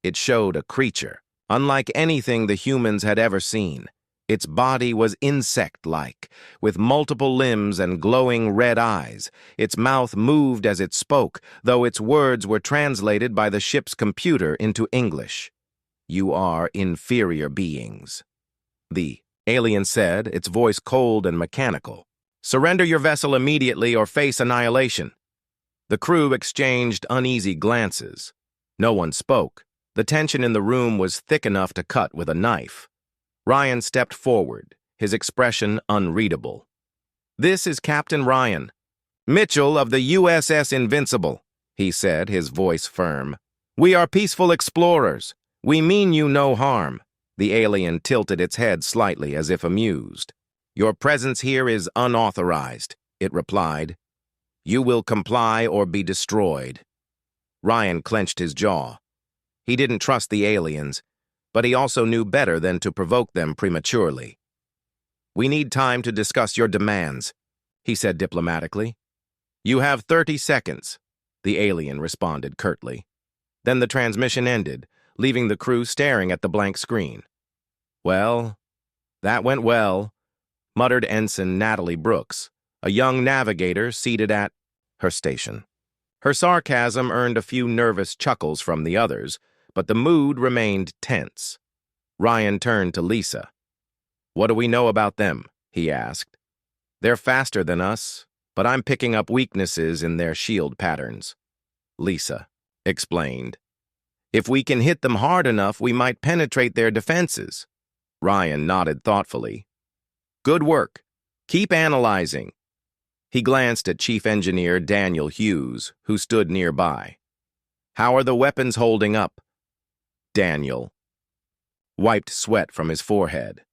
It showed a creature, unlike anything the humans had ever seen. Its body was insect-like, with multiple limbs and glowing red eyes. Its mouth moved as it spoke, though its words were translated by the ship's computer into English. "You are inferior beings," the alien said, its voice cold and mechanical. "Surrender your vessel immediately or face annihilation." The crew exchanged uneasy glances. No one spoke. The tension in the room was thick enough to cut with a knife. Ryan stepped forward, his expression unreadable. "This is Captain Ryan Mitchell of the USS Invincible," he said, his voice firm. "We are peaceful explorers. We mean you no harm." The alien tilted its head slightly as if amused. "Your presence here is unauthorized," it replied. "You will comply or be destroyed." Ryan clenched his jaw. He didn't trust the aliens, but he also knew better than to provoke them prematurely. "We need time to discuss your demands," he said diplomatically. "You have 30 seconds," the alien responded curtly. Then the transmission ended, leaving the crew staring at the blank screen. "Well, that went well," muttered Ensign Natalie Brooks, a young navigator seated at her station. Her sarcasm earned a few nervous chuckles from the others, but the mood remained tense. Ryan turned to Lisa. "What do we know about them?" he asked. "They're faster than us, but I'm picking up weaknesses in their shield patterns." Lisa explained. "If we can hit them hard enough, we might penetrate their defenses." Ryan nodded thoughtfully. "Good work. Keep analyzing." He glanced at Chief Engineer Daniel Hughes, who stood nearby. "How are the weapons holding up?" Daniel wiped sweat from his forehead.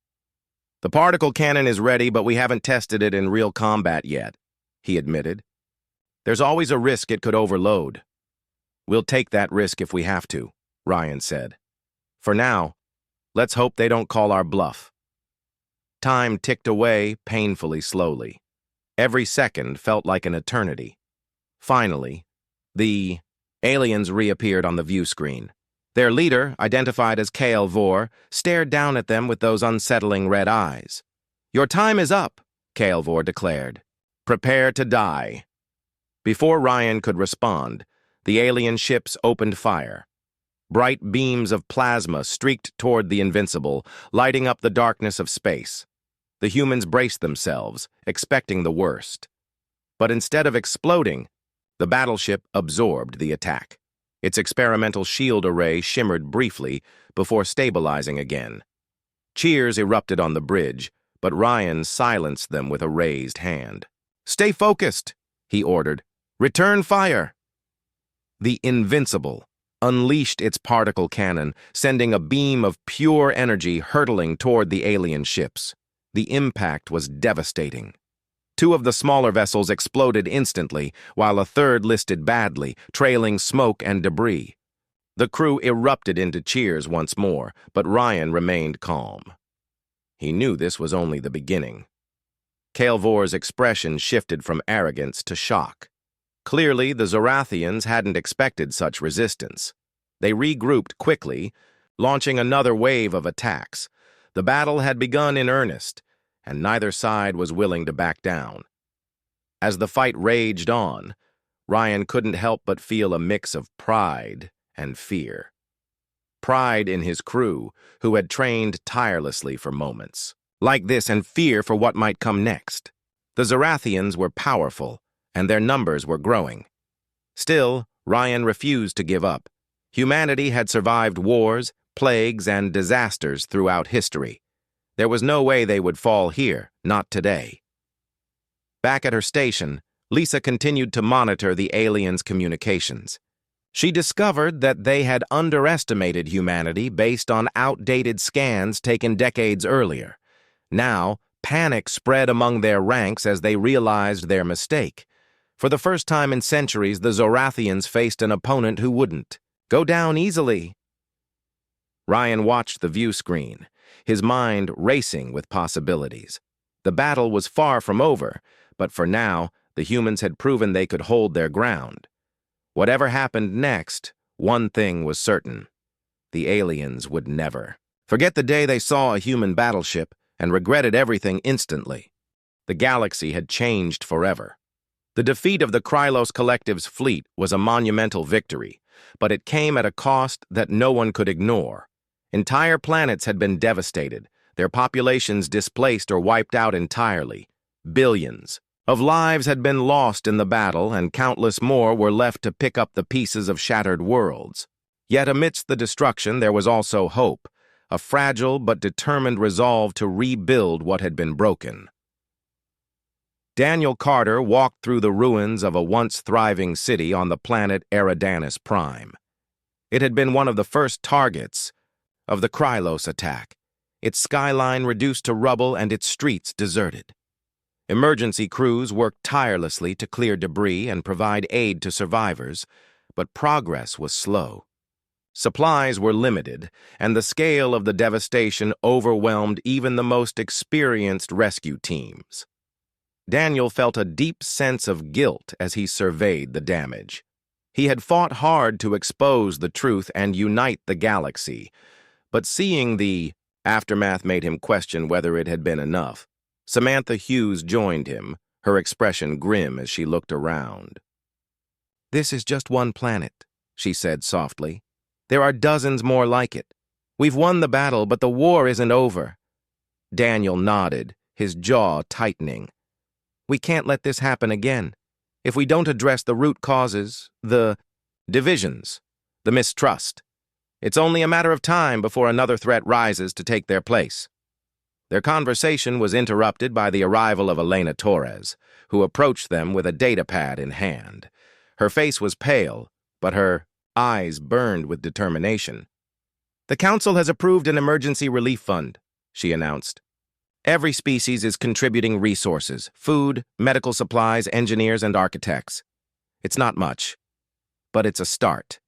"The particle cannon is ready, but we haven't tested it in real combat yet," he admitted. "There's always a risk it could overload." "We'll take that risk if we have to," Ryan said. "For now, let's hope they don't call our bluff." Time ticked away painfully slowly. Every second felt like an eternity. Finally, the aliens reappeared on the view screen. Their leader, identified as HFY War, stared down at them with those unsettling red eyes. "Your time is up," HFY War declared. "Prepare to die." Before Ryan could respond, the alien ships opened fire. Bright beams of plasma streaked toward the Invincible, lighting up the darkness of space. The humans braced themselves, expecting the worst. But instead of exploding, the battleship absorbed the attack. Its experimental shield array shimmered briefly before stabilizing again. Cheers erupted on the bridge, but Ryan silenced them with a raised hand. "Stay focused," he ordered. "Return fire." The Invincible unleashed its particle cannon, sending a beam of pure energy hurtling toward the alien ships. The impact was devastating. Two of the smaller vessels exploded instantly, while a third listed badly, trailing smoke and debris. The crew erupted into cheers once more, but Ryan remained calm. He knew this was only the beginning. Kael'vor's expression shifted from arrogance to shock. Clearly, the Zorathians hadn't expected such resistance. They regrouped quickly, launching another wave of attacks. The battle had begun in earnest, and neither side was willing to back down. As the fight raged on, Ryan couldn't help but feel a mix of pride and fear. Pride in his crew, who had trained tirelessly for moments like this, and fear for what might come next. The Zorathians were powerful, and their numbers were growing. Still, Ryan refused to give up. Humanity had survived wars, plagues, and disasters throughout history. There was no way they would fall here, not today. Back at her station, Lisa continued to monitor the aliens' communications. She discovered that they had underestimated humanity based on outdated scans taken decades earlier. Now, panic spread among their ranks as they realized their mistake. For the first time in centuries, the Zorathians faced an opponent who wouldn't go down easily. Ryan watched the view screen, his mind racing with possibilities. The battle was far from over, but for now, the humans had proven they could hold their ground. Whatever happened next, one thing was certain. The aliens would never forget the day they saw a human battleship and regretted everything instantly. The galaxy had changed forever. The defeat of the Krylos Collective's fleet was a monumental victory, but it came at a cost that no one could ignore. Entire planets had been devastated, their populations displaced or wiped out entirely. Billions of lives had been lost in the battle, and countless more were left to pick up the pieces of shattered worlds. Yet amidst the destruction there was also hope, a fragile but determined resolve to rebuild what had been broken. Daniel Carter walked through the ruins of a once thriving city on the planet Eridanus Prime. It had been one of the first targets of the Krylos attack, its skyline reduced to rubble and its streets deserted. Emergency crews worked tirelessly to clear debris and provide aid to survivors, but progress was slow. Supplies were limited, and the scale of the devastation overwhelmed even the most experienced rescue teams. Daniel felt a deep sense of guilt as he surveyed the damage. He had fought hard to expose the truth and unite the galaxy, but seeing the aftermath made him question whether it had been enough. Samantha Hughes joined him, her expression grim as she looked around. "This is just one planet," she said softly. "There are dozens more like it. We've won the battle, but the war isn't over." Daniel nodded, his jaw tightening. "We can't let this happen again. If we don't address the root causes, the divisions, the mistrust, it's only a matter of time before another threat rises to take their place." Their conversation was interrupted by the arrival of Elena Torres, who approached them with a datapad in hand. Her face was pale, but her eyes burned with determination. "The Council has approved an emergency relief fund," she announced. "Every species is contributing resources: food, medical supplies, engineers, and architects. It's not much, but it's a start."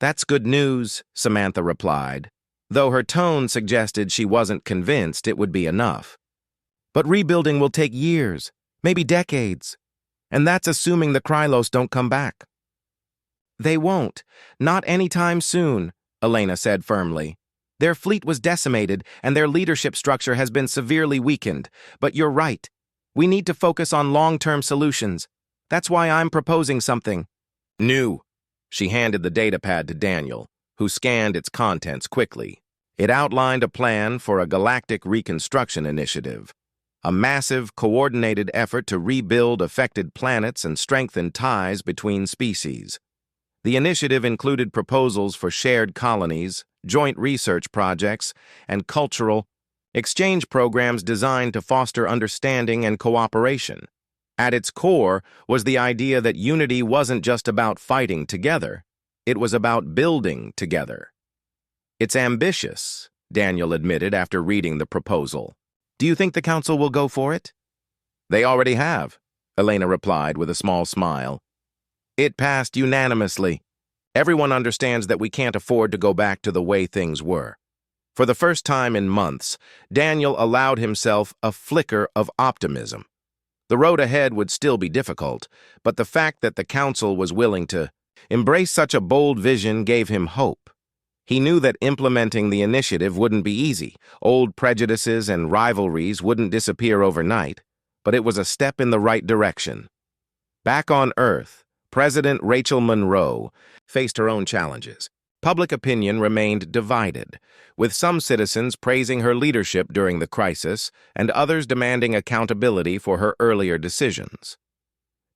"That's good news," Samantha replied, though her tone suggested she wasn't convinced it would be enough. "But rebuilding will take years, maybe decades, and that's assuming the Krylos don't come back." "They won't, not anytime soon," Elena said firmly. "Their fleet was decimated, and their leadership structure has been severely weakened. But you're right. We need to focus on long-term solutions. That's why I'm proposing something new." She handed the datapad to Daniel, who scanned its contents quickly. It outlined a plan for a galactic reconstruction initiative, a massive, coordinated effort to rebuild affected planets and strengthen ties between species. The initiative included proposals for shared colonies, joint research projects, and cultural exchange programs designed to foster understanding and cooperation. At its core was the idea that unity wasn't just about fighting together, it was about building together. "It's ambitious," Daniel admitted after reading the proposal. "Do you think the council will go for it?" "They already have," Elena replied with a small smile. "It passed unanimously. Everyone understands that we can't afford to go back to the way things were." For the first time in months, Daniel allowed himself a flicker of optimism. The road ahead would still be difficult, but the fact that the council was willing to embrace such a bold vision gave him hope. He knew that implementing the initiative wouldn't be easy. Old prejudices and rivalries wouldn't disappear overnight, but it was a step in the right direction. Back on Earth, President Rachel Monroe faced her own challenges. Public opinion remained divided, with some citizens praising her leadership during the crisis and others demanding accountability for her earlier decisions.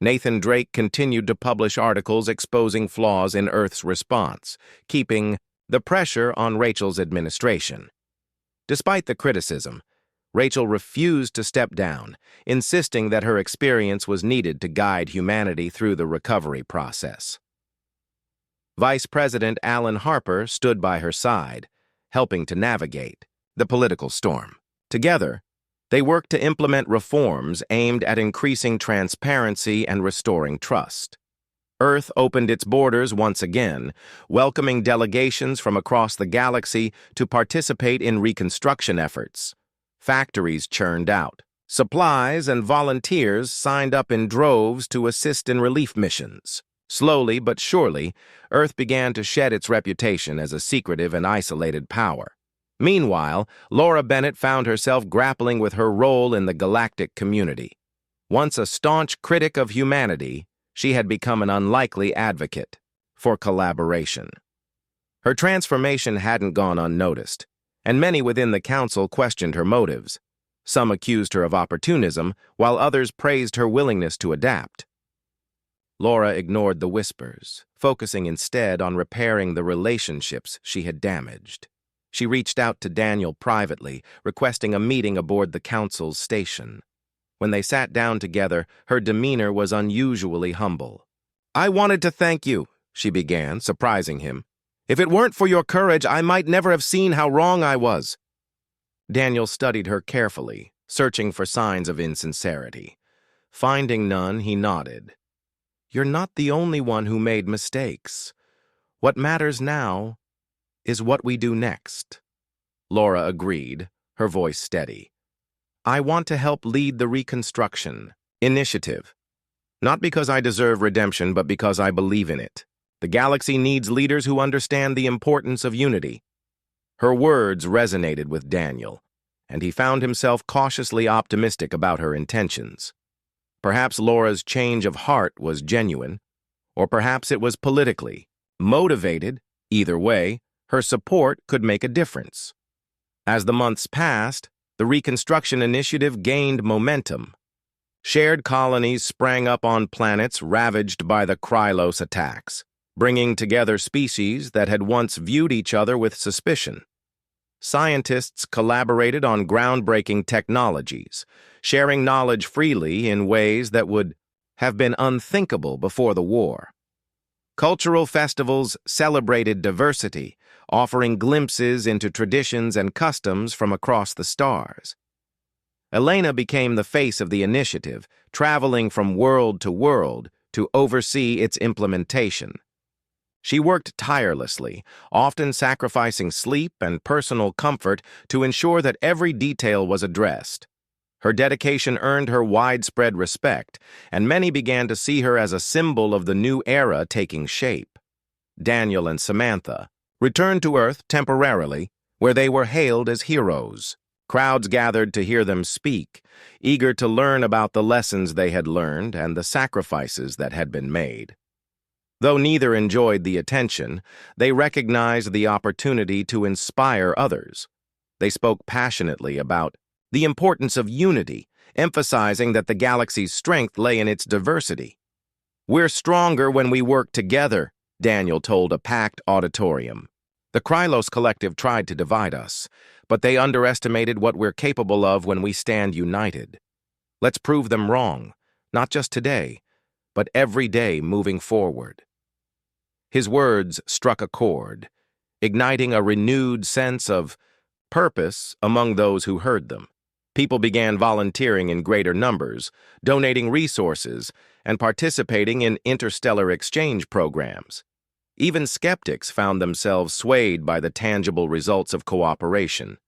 Nathan Drake continued to publish articles exposing flaws in Earth's response, keeping the pressure on Rachel's administration. Despite the criticism, Rachel refused to step down, insisting that her experience was needed to guide humanity through the recovery process. Vice President Alan Harper stood by her side, helping to navigate the political storm. Together, they worked to implement reforms aimed at increasing transparency and restoring trust. Earth opened its borders once again, welcoming delegations from across the galaxy to participate in reconstruction efforts. Factories churned out. Supplies and volunteers signed up in droves to assist in relief missions. Slowly but surely, Earth began to shed its reputation as a secretive and isolated power. Meanwhile, Laura Bennett found herself grappling with her role in the galactic community. Once a staunch critic of humanity, she had become an unlikely advocate for collaboration. Her transformation hadn't gone unnoticed, and many within the council questioned her motives. Some accused her of opportunism, while others praised her willingness to adapt. Laura ignored the whispers, focusing instead on repairing the relationships she had damaged. She reached out to Daniel privately, requesting a meeting aboard the council's station. When they sat down together, her demeanor was unusually humble. "I wanted to thank you," she began, surprising him. "If it weren't for your courage, I might never have seen how wrong I was." Daniel studied her carefully, searching for signs of insincerity. Finding none, he nodded. "You're not the only one who made mistakes. What matters now is what we do next." Laura agreed, her voice steady. "I want to help lead the reconstruction initiative. Not because I deserve redemption, but because I believe in it. The galaxy needs leaders who understand the importance of unity." Her words resonated with Daniel, and he found himself cautiously optimistic about her intentions. Perhaps Laura's change of heart was genuine, or perhaps it was politically motivated. Either way, her support could make a difference. As the months passed, the reconstruction initiative gained momentum. Shared colonies sprang up on planets ravaged by the Krylos attacks, bringing together species that had once viewed each other with suspicion. Scientists collaborated on groundbreaking technologies, sharing knowledge freely in ways that would have been unthinkable before the war. Cultural festivals celebrated diversity, offering glimpses into traditions and customs from across the stars. Elena became the face of the initiative, traveling from world to oversee its implementation. She worked tirelessly, often sacrificing sleep and personal comfort to ensure that every detail was addressed. Her dedication earned her widespread respect, and many began to see her as a symbol of the new era taking shape. Daniel and Samantha returned to Earth temporarily, where they were hailed as heroes. Crowds gathered to hear them speak, eager to learn about the lessons they had learned and the sacrifices that had been made. Though neither enjoyed the attention, they recognized the opportunity to inspire others. They spoke passionately about the importance of unity, emphasizing that the galaxy's strength lay in its diversity. "We're stronger when we work together," Daniel told a packed auditorium. "The Krylos Collective tried to divide us, but they underestimated what we're capable of when we stand united. Let's prove them wrong, not just today, but every day moving forward. His words struck a chord, igniting a renewed sense of purpose among those who heard them. People began volunteering in greater numbers, donating resources, and participating in interstellar exchange programs. Even skeptics found themselves swayed by the tangible results of cooperation.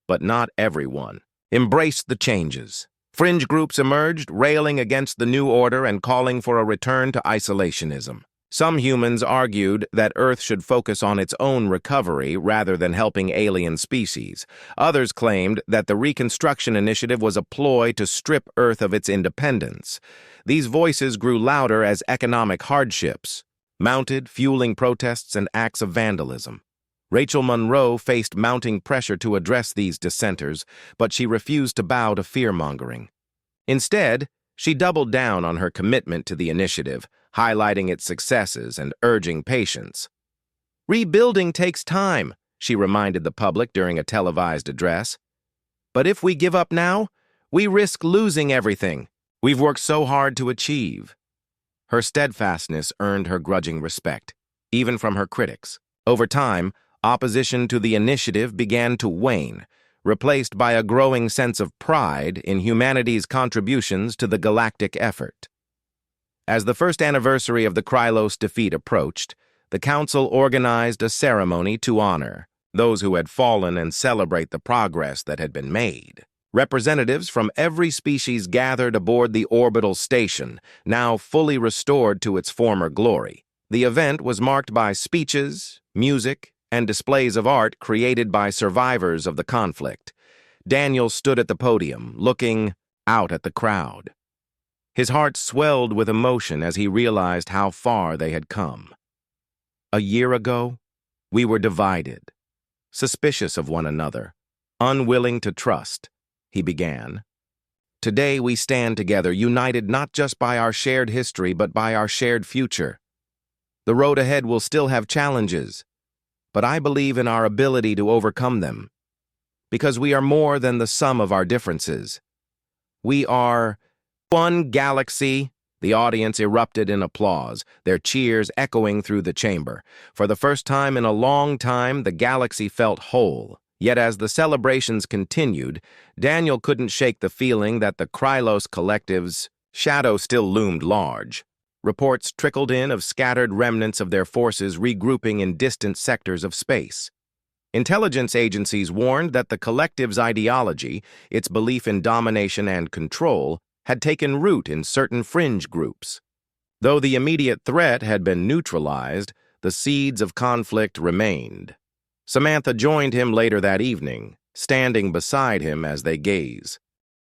But not everyone embraced the changes. Fringe groups emerged, railing against the new order and calling for a return to isolationism. Some humans argued that Earth should focus on its own recovery rather than helping alien species. Others claimed that the Reconstruction Initiative was a ploy to strip Earth of its independence. These voices grew louder as economic hardships mounted, fueling protests and acts of vandalism. Rachel Monroe faced mounting pressure to address these dissenters, but she refused to bow to fear-mongering. Instead, she doubled down on her commitment to the initiative, highlighting its successes and urging patience. "Rebuilding takes time," she reminded the public during a televised address. "But if we give up now, we risk losing everything we've worked so hard to achieve." Her steadfastness earned her grudging respect, even from her critics. Over time, opposition to the initiative began to wane, replaced by a growing sense of pride in humanity's contributions to the galactic effort. As the first anniversary of the Krylos defeat approached, the Council organized a ceremony to honor those who had fallen and celebrate the progress that had been made. Representatives from every species gathered aboard the orbital station, now fully restored to its former glory. The event was marked by speeches, music, and displays of art created by survivors of the conflict. Daniel stood at the podium, looking out at the crowd. His heart swelled with emotion as he realized how far they had come. "A year ago, we were divided, suspicious of one another, unwilling to trust," he began. "Today we stand together, united not just by our shared history, but by our shared future. The road ahead will still have challenges, but I believe in our ability to overcome them, because we are more than the sum of our differences. We are one galaxy." The audience erupted in applause, their cheers echoing through the chamber. For the first time in a long time, the galaxy felt whole. Yet as the celebrations continued, Daniel couldn't shake the feeling that the Krylos Collective's shadow still loomed large. Reports trickled in of scattered remnants of their forces regrouping in distant sectors of space. Intelligence agencies warned that the Collective's ideology, its belief in domination and control, had taken root in certain fringe groups. Though the immediate threat had been neutralized, the seeds of conflict remained. Samantha joined him later that evening, standing beside him as they gazed.